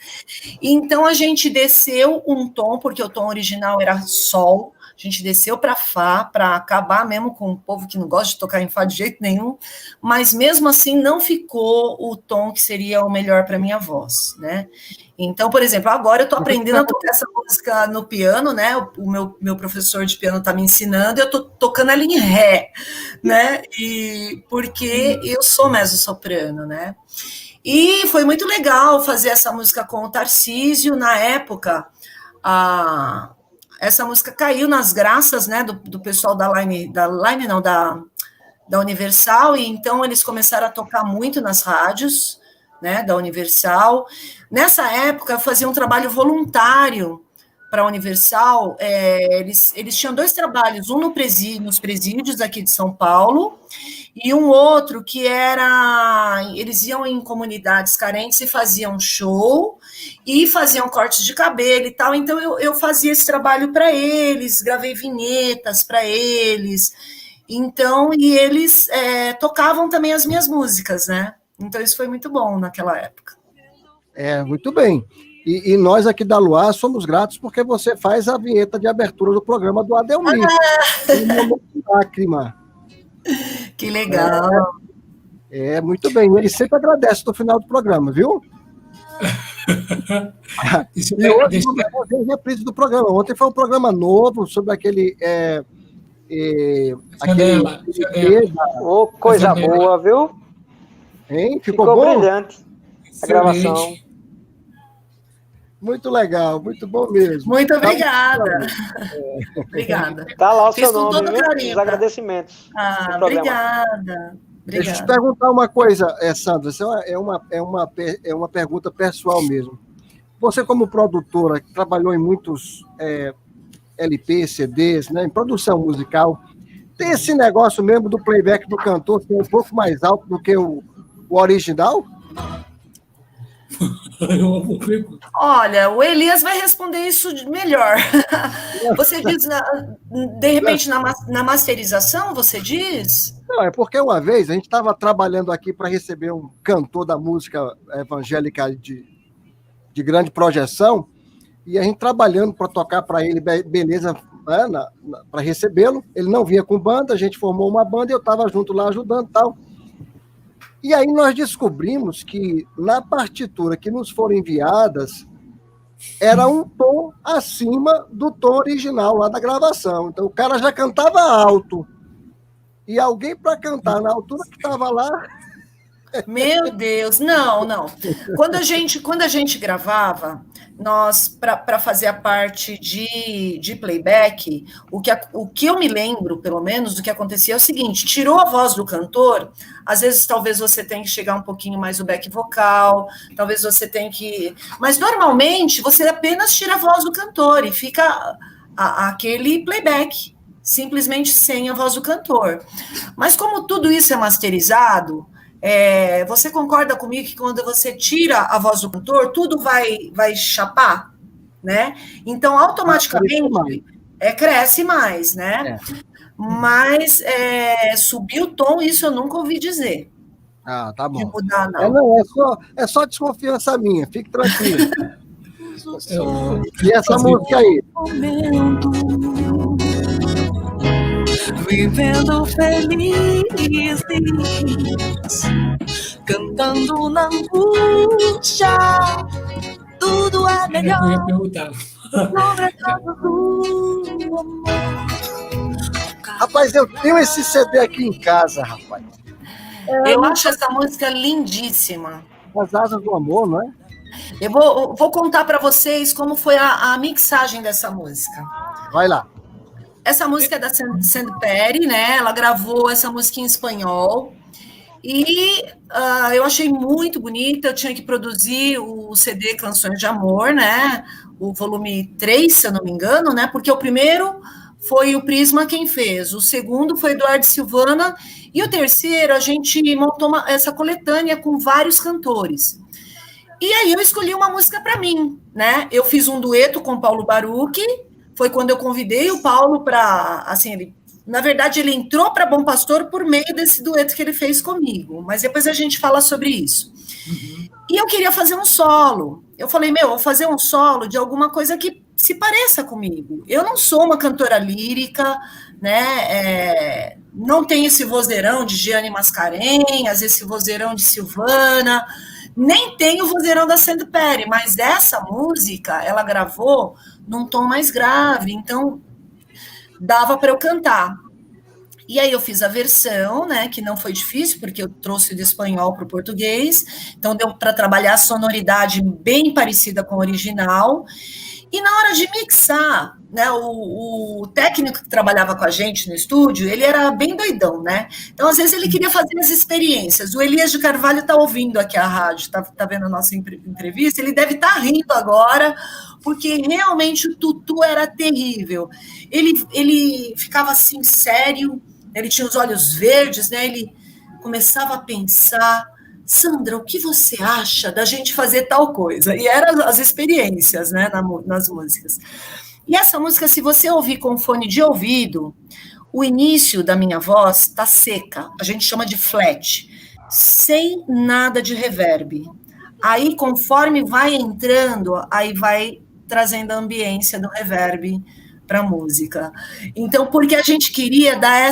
Então, a gente desceu um tom, porque o tom original era sol, a gente desceu para Fá, para acabar mesmo com o povo que não gosta de tocar em Fá de jeito nenhum, mas mesmo assim não ficou o tom que seria o melhor para minha voz, né? Então, por exemplo, agora eu estou aprendendo a tocar essa música no piano, né? O meu professor de piano está me ensinando, e eu estou tocando ela em ré, né? E porque eu sou mezzo-soprano, né? E foi muito legal fazer essa música com o Tarcísio. Na época, essa música caiu nas graças, né, do pessoal da Universal, e então eles começaram a tocar muito nas rádios, né, da Universal. Nessa época, eu fazia um trabalho voluntário para a Universal. Eles tinham dois trabalhos, um nos presídios aqui de São Paulo, e um outro que eles iam em comunidades carentes e faziam show, e faziam cortes de cabelo e tal. Então, eu fazia esse trabalho para eles, gravei vinhetas para eles, então, e eles tocavam também as minhas músicas, né? Então, isso foi muito bom naquela época. Muito bem. E nós aqui da Luar somos gratos porque você faz a vinheta de abertura do programa do Adelmir. Lágrima. Que legal. Muito bem. Ele sempre agradece no final do programa, viu? E hoje vamos fazer reprise do programa. Ontem foi um programa novo sobre aquele... coisa boa, viu? Hein? Ficou bom? Brilhante a gravação. Muito legal, muito bom mesmo. Muito obrigada. Obrigada. Está lá o seu nome, os agradecimentos. Obrigada. Deixa eu te perguntar uma coisa, Sandra, isso é uma pergunta pessoal mesmo. Você, como produtora, que trabalhou em muitos LPs, CDs, né, em produção musical, tem esse negócio mesmo do playback do cantor ser um pouco mais alto do que o original? Olha, o Elias vai responder isso melhor. Você diz, de repente, na masterização, você diz? Não, é porque uma vez a gente estava trabalhando aqui para receber um cantor da música evangélica de grande projeção, e a gente trabalhando para tocar para ele, beleza, né, para recebê-lo. Ele não vinha com banda, a gente formou uma banda e eu estava junto lá ajudando e tal. E aí nós descobrimos que na partitura que nos foram enviadas era um tom acima do tom original lá da gravação. Então o cara já cantava alto. E alguém para cantar na altura que estava lá... Meu Deus, não. Quando a gente gravava, nós, para fazer a parte de playback, o que eu me lembro, pelo menos, do que acontecia é o seguinte: tirou a voz do cantor, às vezes talvez você tenha que chegar um pouquinho mais o back vocal, talvez você tenha que... Mas, normalmente, você apenas tira a voz do cantor e fica aquele playback, simplesmente sem a voz do cantor. Mas como tudo isso é masterizado... você concorda comigo que quando você tira a voz do cantor, tudo vai chapar, né? Então, automaticamente, cresce mais, né? Mas subir o tom, isso eu nunca ouvi dizer. Ah, tá bom. De mudar, não. É só desconfiança minha, fique tranquilo. E essa música aí? Vivendo feliz, cantando na angústia, tudo é melhor. Eu ia perguntar. Rapaz, eu tenho esse CD aqui em casa, rapaz. Eu acho essa música lindíssima. As Asas do Amor, não é? Eu vou contar para vocês como foi a mixagem dessa música. Vai lá. Essa música é da Sandy Perry, né? Ela gravou essa música em espanhol. E eu achei muito bonita. Eu tinha que produzir o CD Canções de Amor, né? O volume 3, se eu não me engano, né? Porque o primeiro foi o Prisma quem fez. O segundo foi Eduardo Silvana. E o terceiro, a gente montou essa coletânea com vários cantores. E aí eu escolhi uma música para mim, né? Eu fiz um dueto com Paulo Baruch. Foi quando eu convidei o Paulo para, assim, na verdade, ele entrou para Bom Pastor por meio desse dueto que ele fez comigo, mas depois a gente fala sobre isso. Uhum. E eu queria fazer um solo. Eu falei, vou fazer um solo de alguma coisa que se pareça comigo. Eu não sou uma cantora lírica, né? Não tenho esse vozeirão de Gianni Mascarenhas, esse vozeirão de Silvana, nem tenho o vozeirão da Sandy Perry, mas essa música, ela gravou num tom mais grave, então dava para eu cantar. E aí eu fiz a versão, né, que não foi difícil, porque eu trouxe do espanhol para o português, então deu para trabalhar a sonoridade bem parecida com o original. E na hora de mixar, né, o técnico que trabalhava com a gente no estúdio, ele era bem doidão, né? Então, às vezes, ele queria fazer as experiências. O Elias de Carvalho está ouvindo aqui a rádio, tá vendo a nossa entrevista, ele deve estar rindo agora, porque realmente o Tutu era terrível. Ele ficava assim, sério, ele tinha os olhos verdes, né? Ele começava a pensar: Sandra, o que você acha da gente fazer tal coisa? E eram as experiências, né, nas músicas. E essa música, se você ouvir com fone de ouvido, o início da minha voz está seca, a gente chama de flat, sem nada de reverb. Aí, conforme vai entrando, aí vai trazendo a ambiência do reverb para a música. Então, porque a gente queria dar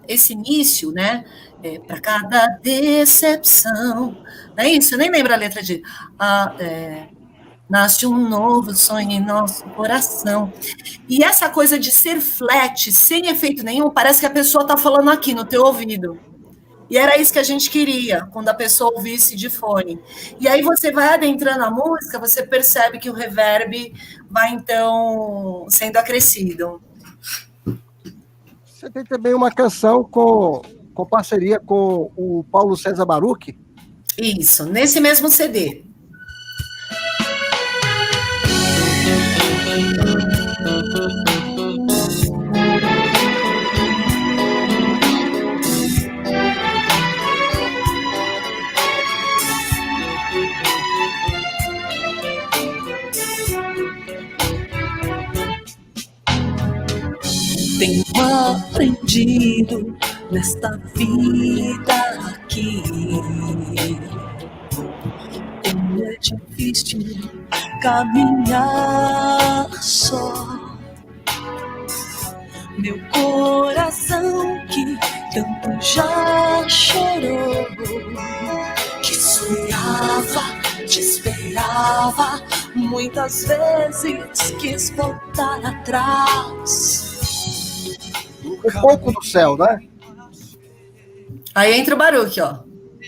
esse início, né? Para cada decepção. Não é isso? Eu nem lembro a letra de... nasce um novo sonho em nosso coração. E essa coisa de ser flat, sem efeito nenhum, parece que a pessoa está falando aqui no teu ouvido. E era isso que a gente queria, quando a pessoa ouvisse de fone. E aí você vai adentrando a música, você percebe que o reverb vai, então, sendo acrescido. Você tem também uma canção com parceria com o Paulo César Baruch? Isso, nesse mesmo CD. Tenho aprendido nesta vida aqui como é difícil caminhar só. Meu coração que tanto já chorou, que sonhava, te esperava, muitas vezes quis voltar atrás. Um pouco do céu, né? Aí entra o Baruch, ó.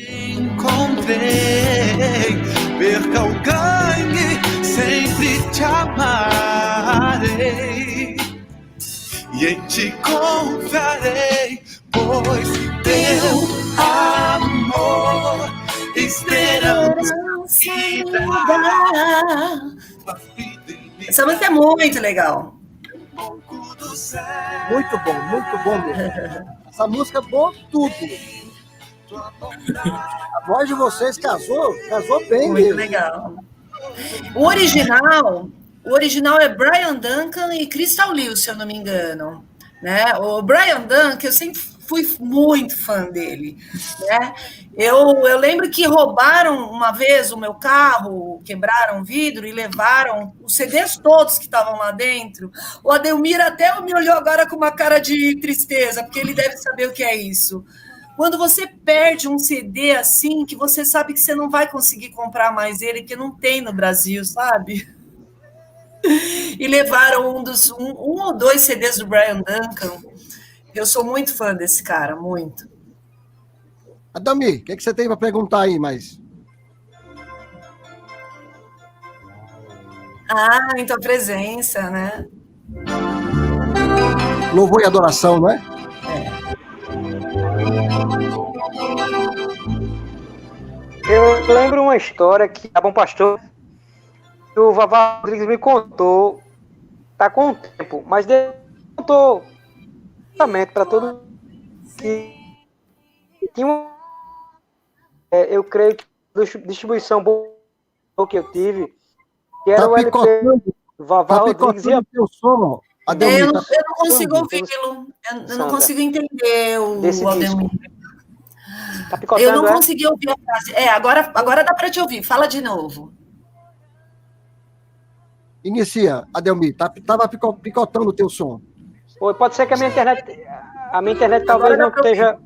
Encontrei, perca ou ganhe, sempre te amarei e em ti confiarei, pois teu amor esperança. Essa música é muito legal. Muito bom mesmo. Essa música é boa tudo. A voz de vocês casou bem muito mesmo. Legal. O original é Brian Duncan e Crystal Lewis, se eu não me engano. Né? O Brian Duncan, eu sempre fui muito fã dele. Né? Eu lembro que roubaram uma vez o meu carro, quebraram o vidro e levaram os CDs todos que estavam lá dentro. O Ademir até me olhou agora com uma cara de tristeza, porque ele deve saber o que é isso. Quando você perde um CD assim, que você sabe que você não vai conseguir comprar mais ele, que não tem no Brasil, sabe? E levaram um ou dois CDs do Brian Duncan. Eu sou muito fã desse cara, muito. Adami, o que você tem para perguntar aí, mais? Em tua presença, né? Louvor e adoração, não é? Eu lembro uma história que a Bom Pastor, que o Vavá Rodrigues me contou, tá com o tempo, mas ele contou para todo que tinha uma, eu creio que a distribuição boa que eu tive, que era o LP Vavá Rodrigues e a... teu som. Ademir, eu não consigo ouvi-lo, eu não consigo entender o Ademir. Tá picotando, eu não consegui ouvir a frase. Agora dá para te ouvir. Fala de novo. Inicia, Ademir. Tava picotando o teu som. Pode ser que a minha internet talvez não esteja...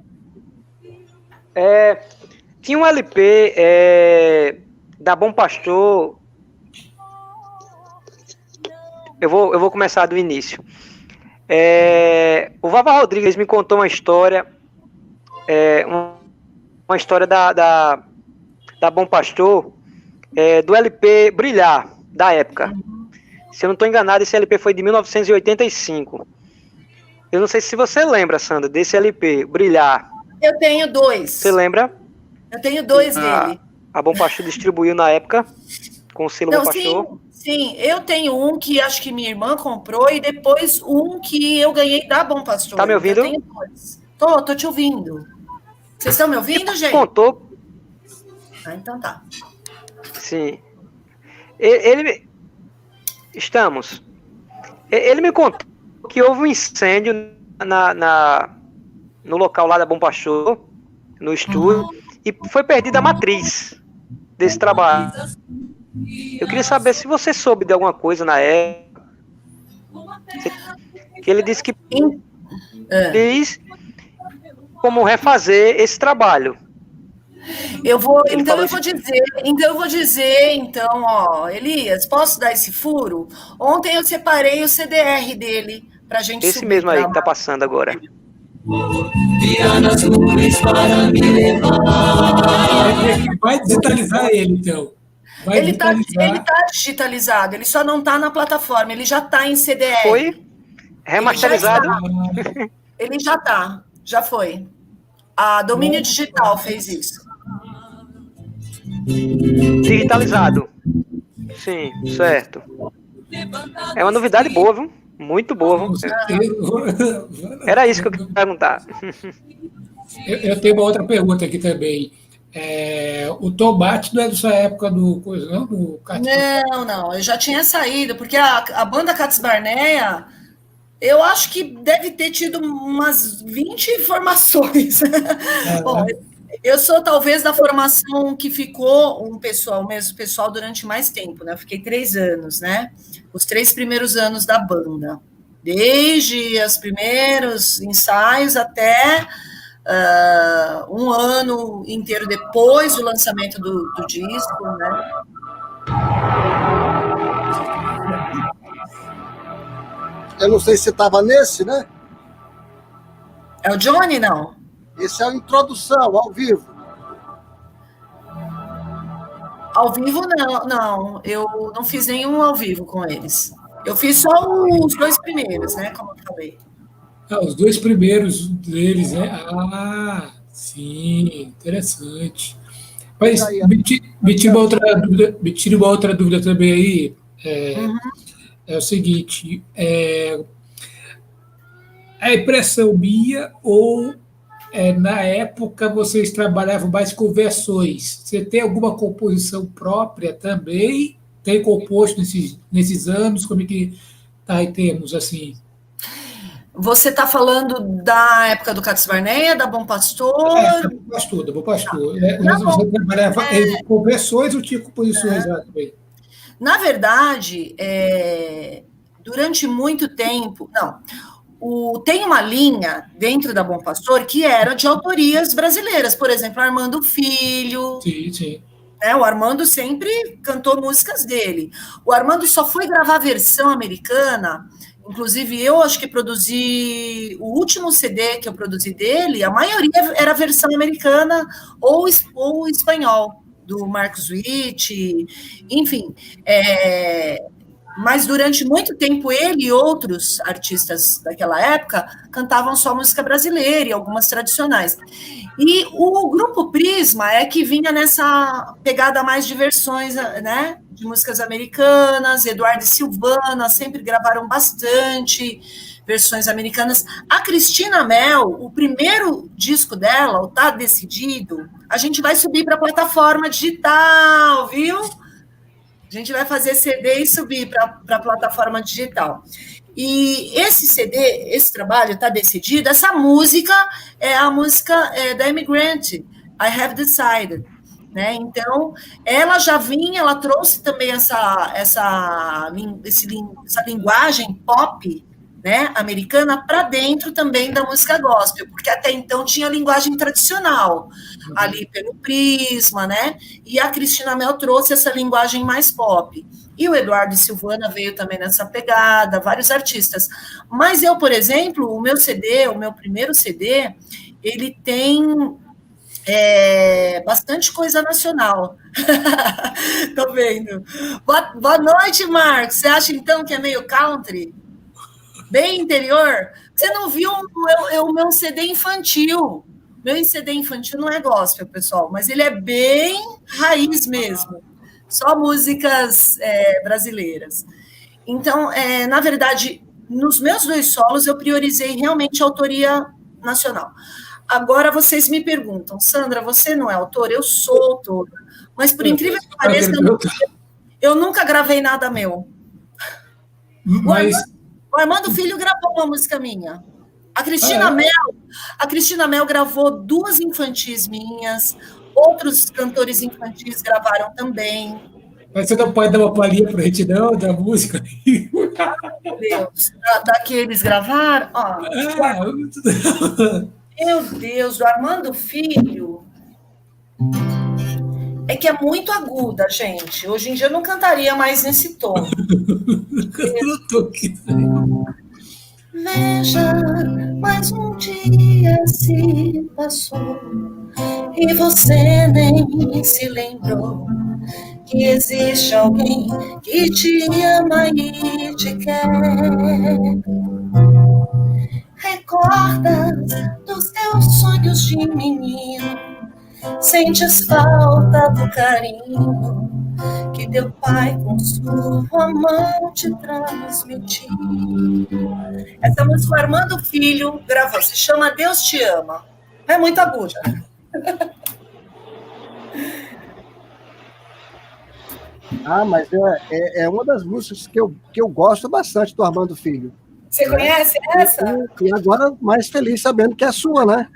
tinha um LP da Bom Pastor. Eu vou começar do início. O Vavá Rodrigues me contou uma história... uma história da Bom Pastor, do LP Brilhar, da época. Se eu não estou enganado, esse LP foi de 1985. Eu não sei se você lembra, Sandra, desse LP, Brilhar. Eu tenho 2. Você lembra? Eu tenho 2 dele. A Bom Pastor distribuiu na época, com o selo Bom Pastor. Sim, eu tenho um que acho que minha irmã comprou e depois um que eu ganhei da Bom Pastor. Tá me ouvindo? Eu tenho 2. Tô te ouvindo. Vocês estão me ouvindo, gente? Contou. Então tá. Sim. Estamos. Ele me contou que houve um incêndio no local lá da Bom Pastor, no estúdio, e foi perdida a matriz desse trabalho. Eu queria saber se você soube de alguma coisa na época. Que ele disse que fez como refazer esse trabalho. Eu vou dizer, ó, Elias, posso dar esse furo? Ontem eu separei o CDR dele pra gente esse subir. Esse mesmo aí que tá passando agora. via nas nuvens para me levar. Vai digitalizar ele, então. Ele tá digitalizado, ele só não está na plataforma, ele já está em CDR. Foi remasterizado? Ele já está, já foi. A Domínio Digital fez isso. Digitalizado. Sim, certo. É uma novidade boa, viu? Muito boa, viu? Era isso que eu queria perguntar. Eu tenho uma outra pergunta aqui também. O Tomate não é dessa época do coisa, não? Do Não, eu já tinha saído, porque a banda Cats Barneia, eu acho que deve ter tido umas 20 formações. Bom, eu sou talvez da formação que ficou o mesmo pessoal durante mais tempo, né? Eu fiquei 3 anos, né? Os 3 primeiros anos da banda. Desde os primeiros ensaios até 1 ano inteiro depois do lançamento do disco, né? Eu não sei se estava nesse, né? É o Johnny, não? Esse é a introdução, ao vivo. Ao vivo, não. Eu não fiz nenhum ao vivo com eles. Eu fiz só os 2 primeiros, né? Como eu falei. Os 2 primeiros deles, né? Ah, sim, interessante. Mas me tira uma outra dúvida também aí. É o seguinte, a impressão minha ou na época vocês trabalhavam mais com versões? Você tem alguma composição própria também? Tem composto nesses anos? Como é que está em termos assim? Você está falando da época do Cats Barneia, da Bom Pastor? Da Bom Pastor. Você trabalhava com versões ou tinha composições lá também? Na verdade, durante muito tempo... tem uma linha dentro da Bom Pastor que era de autorias brasileiras. Por exemplo, Armando Filho. Sim. O Armando sempre cantou músicas dele. O Armando só foi gravar a versão americana. Inclusive, eu acho que produzi... O último CD que eu produzi dele, a maioria era a versão americana ou espanhol, do Marcos Witt, enfim. Mas durante muito tempo ele e outros artistas daquela época cantavam só música brasileira e algumas tradicionais. E o Grupo Prisma é que vinha nessa pegada mais de versões, né, de músicas americanas. Eduardo e Silvana sempre gravaram bastante versões americanas. A Cristina Mel, o primeiro disco dela, o Tá Decidido, a gente vai subir para a plataforma digital, viu? A gente vai fazer CD e subir para a plataforma digital. E esse CD, esse trabalho está decidido, essa música é a música da Amy Grant, I Have Decided. Né? Então, ela já vinha, ela trouxe também essa linguagem pop, né, americana para dentro também da música gospel, porque até então tinha linguagem tradicional, ali pelo Prisma, né, e a Cristina Mel trouxe essa linguagem mais pop, e o Eduardo Silvana veio também nessa pegada, vários artistas, mas eu, por exemplo, o meu primeiro CD, ele tem bastante coisa nacional. Tô vendo. Boa noite, Marcos, você acha então que é meio country? Bem interior? Você não viu o meu CD infantil? Meu CD infantil não é gospel, pessoal, mas ele é bem raiz mesmo. Só músicas brasileiras. Então, na verdade, nos meus 2 solos, eu priorizei realmente a autoria nacional. Agora, vocês me perguntam, Sandra, você não é autora? Eu sou autora. Mas, por incrível que pareça, eu nunca gravei nada meu. Mas... O Armando Filho gravou uma música minha. A Cristina Mel gravou 2 infantis minhas, outros cantores infantis gravaram também. Mas você não pode dar uma palhinha para a gente, não, da música? Meu Deus, daqui eles gravaram? Meu Deus, o Armando Filho é que é muito aguda, gente. Hoje em dia eu não cantaria mais nesse tom. Veja, mais um dia se passou e você nem se lembrou que existe alguém que te ama e te quer. Recordas dos teus sonhos de menino, sentes falta do carinho que teu pai com sua mão te transmitiu. Essa música o Armando Filho gravou, se chama Deus Te Ama. É muito aguda. Mas é uma das músicas que eu gosto bastante do Armando Filho. Você conhece essa? E agora mais feliz sabendo que é sua, né?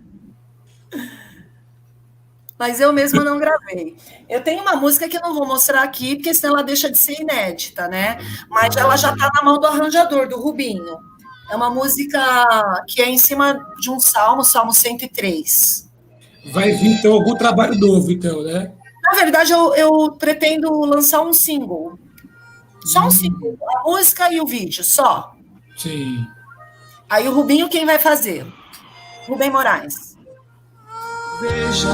Mas eu mesma não gravei. Eu tenho uma música que eu não vou mostrar aqui, porque senão ela deixa de ser inédita, né? Mas ela já está na mão do arranjador, do Rubinho. É uma música que é em cima de um salmo, Salmo 103. Vai vir, então, algum trabalho novo, então, né? Na verdade, eu pretendo lançar um single. Só um single. A música e o vídeo, só. Sim. Aí o Rubinho, quem vai fazer? Rubem Moraes. Veja,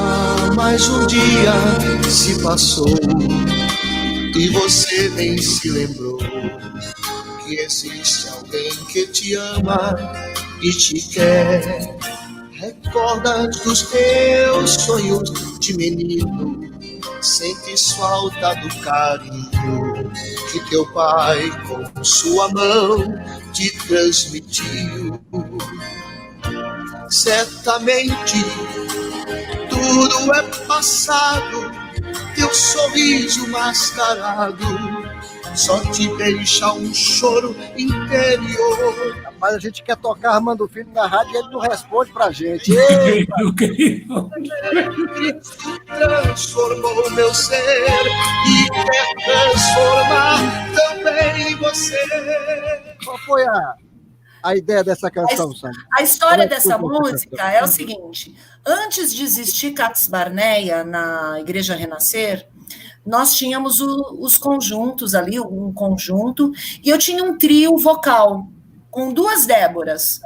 mais um dia se passou e você nem se lembrou que existe alguém que te ama e te quer. Recordas dos teus sonhos de menino, sentes falta do carinho que teu pai com sua mão te transmitiu. Certamente tudo é passado, teu sorriso mascarado só te deixa um choro interior. Mas a gente quer tocar Armando Filho na rádio e ele não responde pra gente. Cristo transformou meu ser e quer transformar também você. Qual foi a ideia dessa canção, Sandra? A história dessa música é o seguinte: antes de existir Cats Barneia na Igreja Renascer, nós tínhamos os conjuntos ali, um conjunto, e eu tinha um trio vocal com duas Déboras.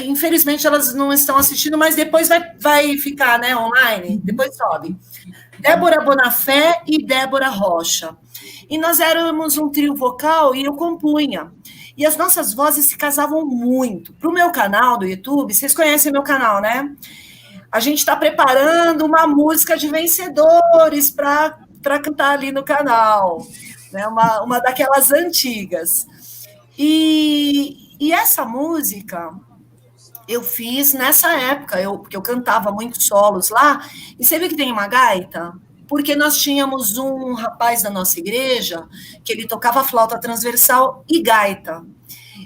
Infelizmente elas não estão assistindo, mas depois vai ficar, né, online, depois sobe. Débora Bonafé e Débora Rocha. E nós éramos um trio vocal e eu compunha. E as nossas vozes se casavam muito. Para o meu canal do YouTube, vocês conhecem meu canal, né? A gente está preparando uma música de vencedores para cantar ali no canal, né? Uma daquelas antigas. E essa música eu fiz nessa época, porque eu cantava muitos solos lá, e você vê que tem uma gaita? Porque nós tínhamos um rapaz da nossa igreja que ele tocava flauta transversal e gaita.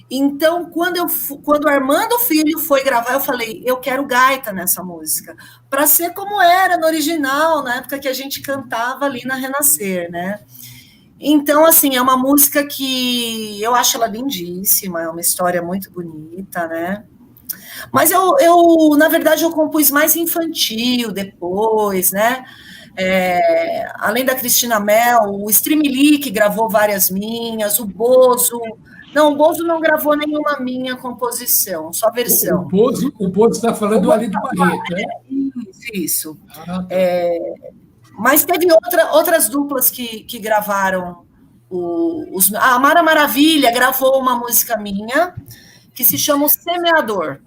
Então, quando o Armando Filho foi gravar, eu falei, eu quero gaita nessa música, para ser como era no original, na época que a gente cantava ali na Renascer, né? Então, assim, é uma música que eu acho ela lindíssima, é uma história muito bonita, né? Mas na verdade, eu compus mais infantil depois, né? Além da Cristina Mel, o Streamly, que gravou várias minhas, o Bozo. Não, o Bozo não gravou nenhuma minha composição, só versão. O Bozo está falando do Ali do Barreto, né? Isso. Mas teve outras duplas que gravaram. A Mara Maravilha gravou uma música minha que se chama O Semeador,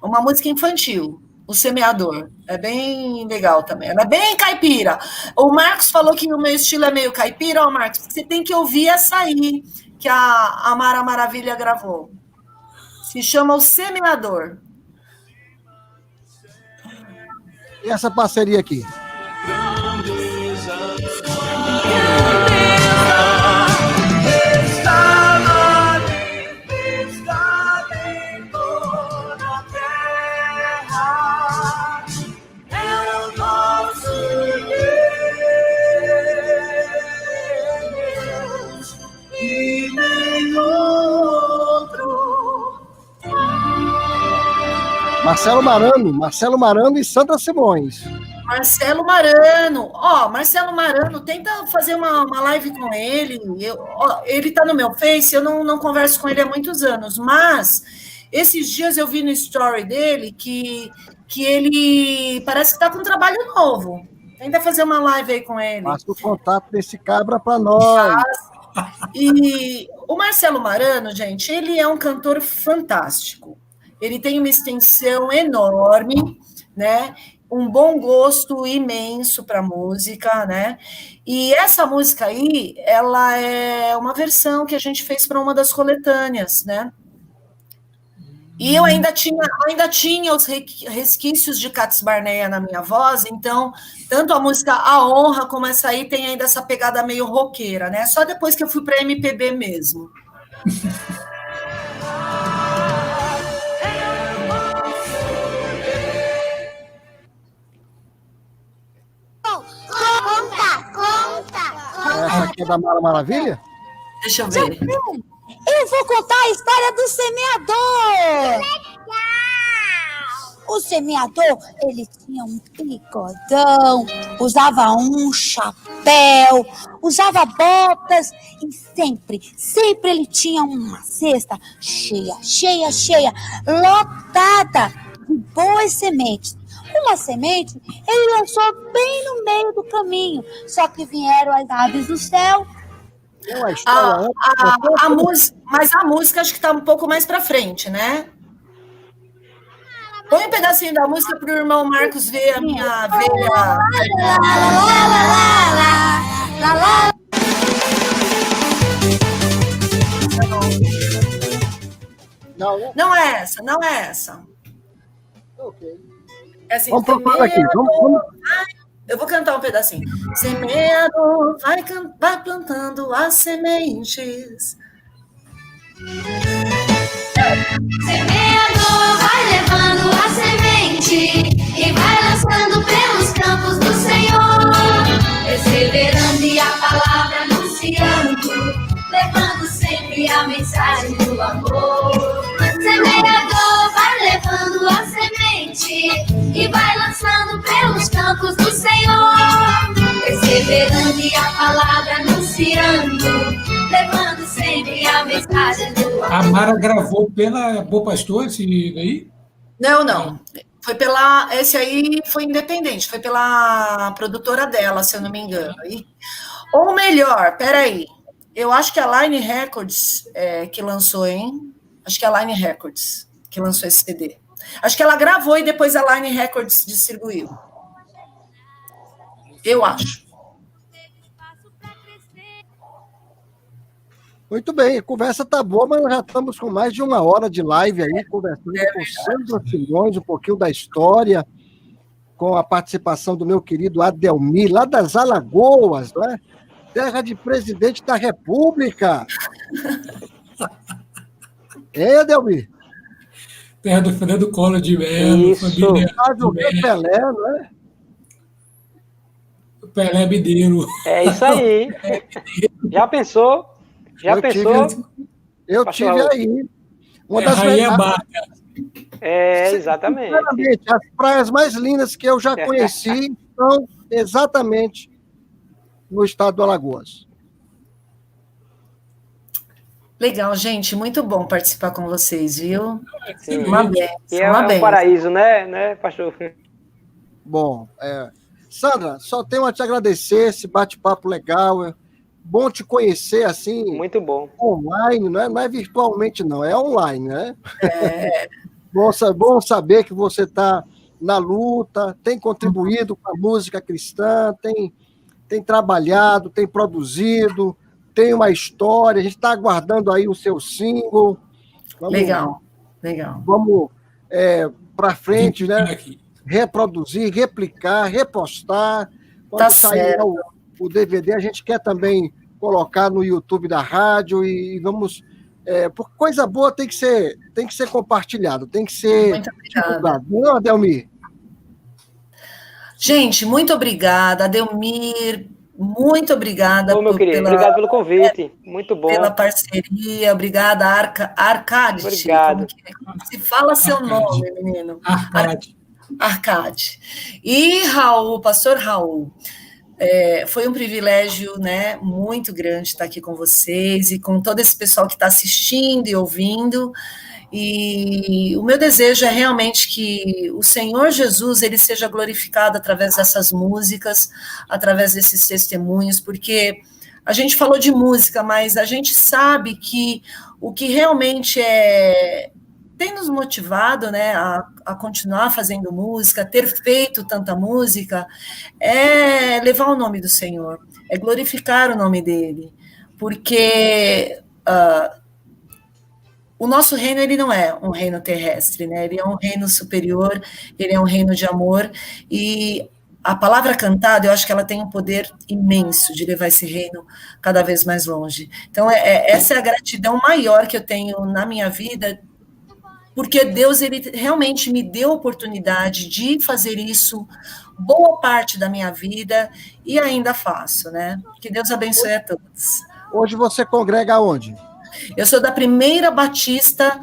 uma música infantil. O Semeador. É bem legal também. Ela é bem caipira. O Marcos falou que o meu estilo é meio caipira. Ó, Marcos, você tem que ouvir essa aí que a Mara Maravilha gravou. Se chama O Semeador. E essa parceria aqui? Marcelo Marano e Sandra Simões. Marcelo Marano. Marcelo Marano, tenta fazer uma live com ele. Ele tá no meu Face, eu não converso com ele há muitos anos, mas Esses dias eu vi no story dele que ele parece que está com um trabalho novo. Tenta fazer uma live aí com ele. Passa o contato desse cabra para nós. E o Marcelo Marano, gente, ele é um cantor fantástico. Ele tem uma extensão enorme, né? Um bom gosto imenso para música, né? E essa música aí, ela é uma versão que a gente fez para uma das coletâneas, né? E eu ainda tinha os resquícios de Cats Barneia na minha voz, então, tanto a música A Honra como essa aí tem ainda essa pegada meio roqueira, né? Só depois que eu fui para MPB mesmo. Essa aqui é da Mara Maravilha? Deixa eu ver. Eu vou contar a história do semeador. Legal! O semeador, ele tinha um bigodão, usava um chapéu, usava botas e sempre ele tinha uma cesta cheia, lotada de boas sementes. Uma semente ele lançou bem no meio do caminho, só que vieram as aves do céu. Mas a música acho que está um pouco mais para frente, né? Põe um pedacinho da música para o irmão Marcos ver a minha veia. Não é essa. Ok. É assim, vamos procurar aqui. Vamos. Eu vou cantar um pedacinho. Semeador, vai plantando as sementes. Semeador, vai levando a semente e vai lançando pelos campos do Senhor, perseverando e a palavra anunciando, levando sempre a mensagem do amor. Semeador, vai levando a semente e vai lançando pelos campos do Senhor, perseverando e a palavra anunciando, levando sempre a mensagem do amor. A Mara gravou pela Bom Pastor esse aí? Não. Foi esse aí foi independente, foi pela produtora dela, se eu não me engano. Ou melhor, peraí, eu acho que a Line Records que lançou, hein? Acho que é a Line Records que lançou esse CD. Acho que ela gravou e depois a Line Records distribuiu. Eu acho. Muito bem, a conversa tá boa, mas nós já estamos com mais de 1 hora de live aí, conversando com Sandra Simões, um pouquinho da história, com a participação do meu querido Adelmir, lá das Alagoas, né? Terra de presidente da República. Adelmir? Terra do Fernando Collor de Mello, família. Do Pelé, não é? Pelé Mineiro. É isso aí. Já pensou? Eu tive aí. Uma das exatamente. As praias mais lindas que eu já conheci estão exatamente no estado do Alagoas. Legal, gente, muito bom participar com vocês, viu? Sim. Uma benção, é um paraíso, né, pastor? Bom, Sandra, só tenho a te agradecer esse bate-papo legal. Bom te conhecer assim. Muito bom. Online, não é virtualmente, não, é online, né? Bom saber que você está na luta, tem contribuído com a música cristã, tem trabalhado, tem produzido, tem uma história, a gente está aguardando aí o seu single. Legal. Vamos para frente, né? Reproduzir, replicar, repostar. Quando sair o DVD, a gente quer também colocar no YouTube da rádio e vamos... porque coisa boa tem que ser compartilhado, tem que ser divulgado. Não, Adelmir? Gente, muito obrigada, Adelmir, muito obrigada. Meu querido, obrigado pelo convite, muito bom. Pela parceria, obrigada, Arcade. Obrigado. Se fala seu nome, menino. Arcade. E Raul, pastor Raul, foi um privilégio, né, muito grande estar aqui com vocês e com todo esse pessoal que está assistindo e ouvindo. E o meu desejo é realmente que o Senhor Jesus ele seja glorificado através dessas músicas, através desses testemunhos, porque a gente falou de música, mas a gente sabe que o que realmente tem nos motivado, né, a continuar fazendo música, ter feito tanta música, é levar o nome do Senhor, é glorificar o nome dele, porque o nosso reino ele não é um reino terrestre, né? Ele é um reino superior, ele é um reino de amor, e a palavra cantada, eu acho que ela tem um poder imenso de levar esse reino cada vez mais longe. Então, essa é a gratidão maior que eu tenho na minha vida, porque Deus ele realmente me deu a oportunidade de fazer isso boa parte da minha vida e ainda faço, né? Que Deus abençoe a todos. Hoje você congrega onde? Eu sou da Primeira Batista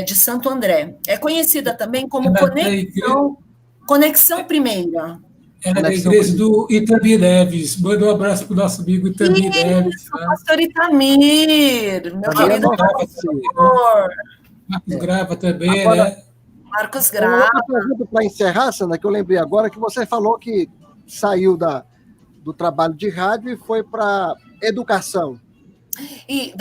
de Santo André. É conhecida também como Conexão Primeira. Era da igreja do Itamir Neves. Manda um abraço para o nosso amigo Itamir Neves. O pastor Itamir, meu querido pastor. Marcos Grava também, agora, né? Marcos Grava. Para encerrar, Sandra, que eu lembrei agora, que você falou que saiu do trabalho de rádio e foi para educação. E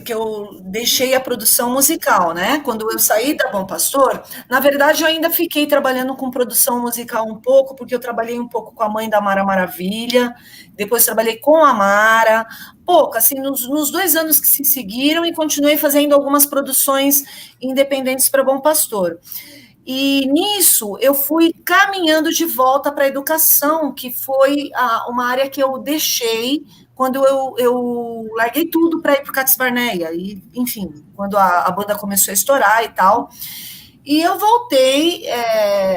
que eu deixei a produção musical, né? Quando eu saí da Bom Pastor, na verdade eu ainda fiquei trabalhando com produção musical um pouco, porque eu trabalhei um pouco com a mãe da Mara Maravilha, depois trabalhei com a Mara, pouco, assim, nos 2 anos que se seguiram, e continuei fazendo algumas produções independentes para Bom Pastor. E nisso eu fui caminhando de volta para a educação, que foi uma área que eu deixei quando eu larguei tudo para ir para o Cats Barneia, e, enfim, quando a banda começou a estourar e tal, e eu voltei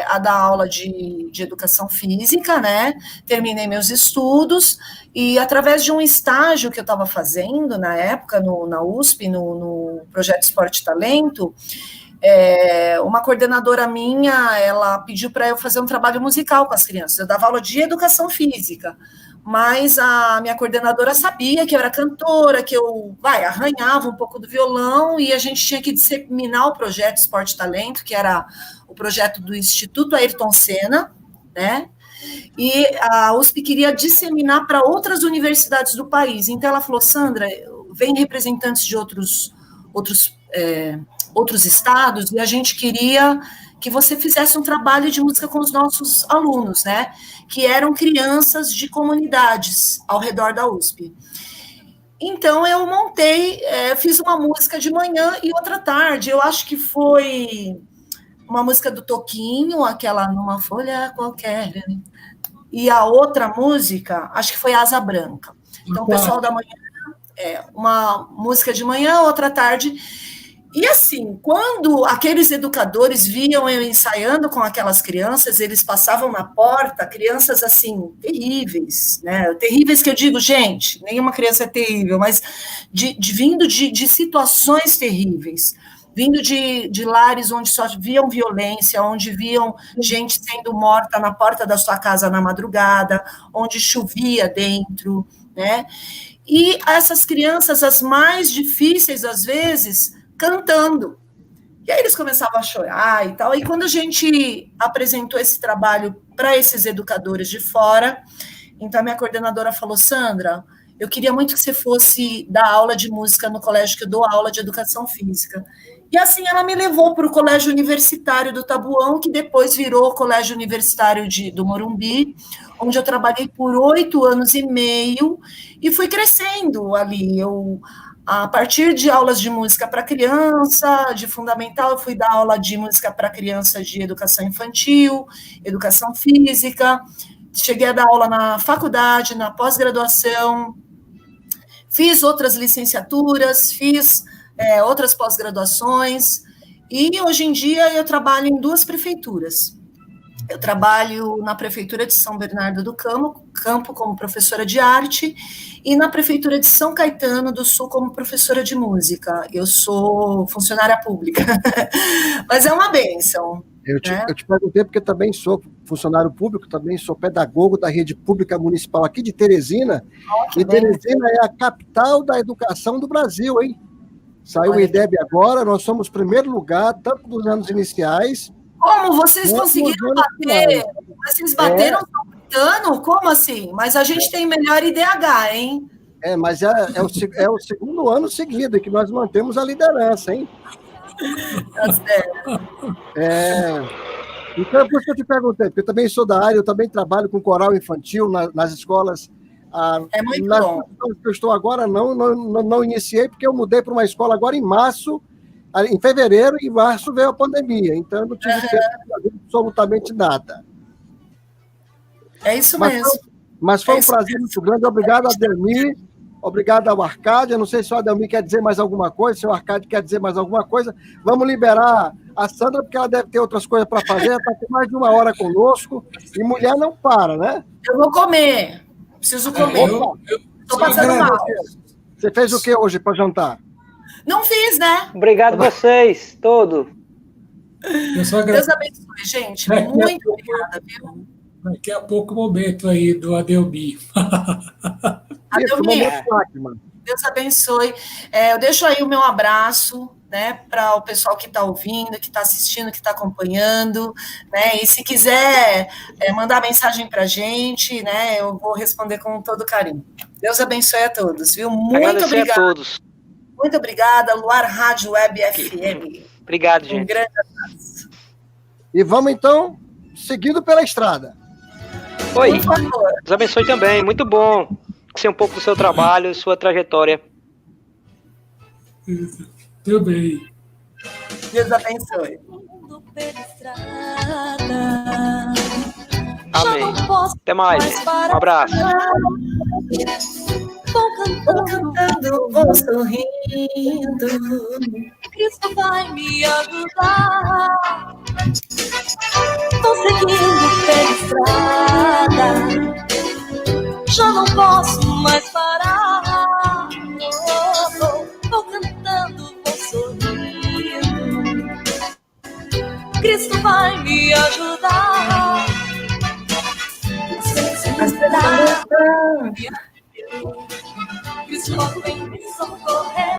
a dar aula de educação física, né, terminei meus estudos, e através de um estágio que eu estava fazendo na época, na USP, no Projeto Esporte e Talento, uma coordenadora minha, ela pediu para eu fazer um trabalho musical com as crianças, eu dava aula de educação física, mas a minha coordenadora sabia que eu era cantora, que eu arranhava um pouco do violão, e a gente tinha que disseminar o projeto Esporte e Talento, que era o projeto do Instituto Ayrton Senna, né? E a USP queria disseminar para outras universidades do país. Então ela falou: Sandra, vem representantes de outros estados, e a gente queria que você fizesse um trabalho de música com os nossos alunos, né, que eram crianças de comunidades ao redor da USP. Então, eu montei, fiz uma música de manhã e outra tarde, eu acho que foi uma música do Toquinho, aquela Numa Folha Qualquer, e a outra música, acho que foi Asa Branca. Então, o pessoal da manhã, uma música de manhã, outra tarde. E assim, quando aqueles educadores viam eu ensaiando com aquelas crianças, eles passavam na porta, crianças assim, terríveis, né? Terríveis que eu digo, gente, nenhuma criança é terrível, mas vindo de situações terríveis, vindo de lares onde só viam violência, onde viam gente sendo morta na porta da sua casa na madrugada, onde chovia dentro, né? E essas crianças, as mais difíceis às vezes, cantando. E aí eles começavam a chorar e tal. E quando a gente apresentou esse trabalho para esses educadores de fora, então a minha coordenadora falou: Sandra, eu queria muito que você fosse dar aula de música no colégio que eu dou aula de educação física. E assim ela me levou para o Colégio Universitário do Tabuão, que depois virou o Colégio Universitário do Morumbi, onde eu trabalhei por 8 anos e meio e fui crescendo ali. A partir de aulas de música para criança, de fundamental, eu fui dar aula de música para criança de educação infantil, educação física, cheguei a dar aula na faculdade, na pós-graduação, fiz outras licenciaturas, fiz outras pós-graduações, e hoje em dia eu trabalho em 2 prefeituras. Eu trabalho na Prefeitura de São Bernardo do Campo como professora de arte, e na Prefeitura de São Caetano do Sul como professora de música. Eu sou funcionária pública, mas é uma bênção. Eu te perguntei porque também sou funcionário público, também sou pedagogo da rede pública municipal aqui de Teresina, e Teresina é a capital da educação do Brasil, hein? Saiu o IDEB agora, nós somos primeiro lugar, tanto nos anos iniciais. Como vocês conseguiram bater? Vocês bateram São Caetano? Como assim? Mas a gente tem melhor IDH, hein? Mas é o segundo ano seguido que nós mantemos a liderança, hein? Tá certo. Então, por isso que eu te perguntei, porque eu também sou da área, eu também trabalho com coral infantil nas escolas. É muito bom. Que eu estou agora, não iniciei, porque eu mudei para uma escola agora em março, em fevereiro, e em março veio a pandemia, então eu não tive tempo de fazer absolutamente nada. É isso mesmo. Mas foi um prazer muito grande. Obrigado, Adelmir. Obrigado ao Arcádio. Eu não sei se o Adelmir quer dizer mais alguma coisa, se o Arcádio quer dizer mais alguma coisa. Vamos liberar a Sandra, porque ela deve ter outras coisas para fazer. Ela está com mais de 1 hora conosco. E mulher não para, né? Eu vou comer. Preciso comer. Estou passando mal. Você fez o que hoje para jantar? Não fiz, né? Obrigado a vocês, todos. Deus abençoe, gente. Muito obrigada, viu? Daqui a pouco o momento aí do Adelmir. Adelmir, Deus abençoe. Eu deixo aí o meu abraço, né, para o pessoal que está ouvindo, que está assistindo, que está acompanhando, né? E se quiser mandar mensagem para a gente, né, eu vou responder com todo carinho. Deus abençoe a todos, viu? Muito obrigada. A todos. Muito obrigada, Luar Rádio Web FM. Obrigado, gente. Um grande abraço. E vamos, então, seguindo pela estrada. Oi, Deus abençoe também, muito bom ser um pouco do seu trabalho, sua trajetória. Também. Deus abençoe. Amém. Até mais. Um abraço. Vou cantando, vou sorrindo. Cristo vai me ajudar. Vou seguindo pela estrada. Já não posso mais parar. Vou cantando, vou sorrindo. Cristo vai me ajudar. Cristo vem me socorrer.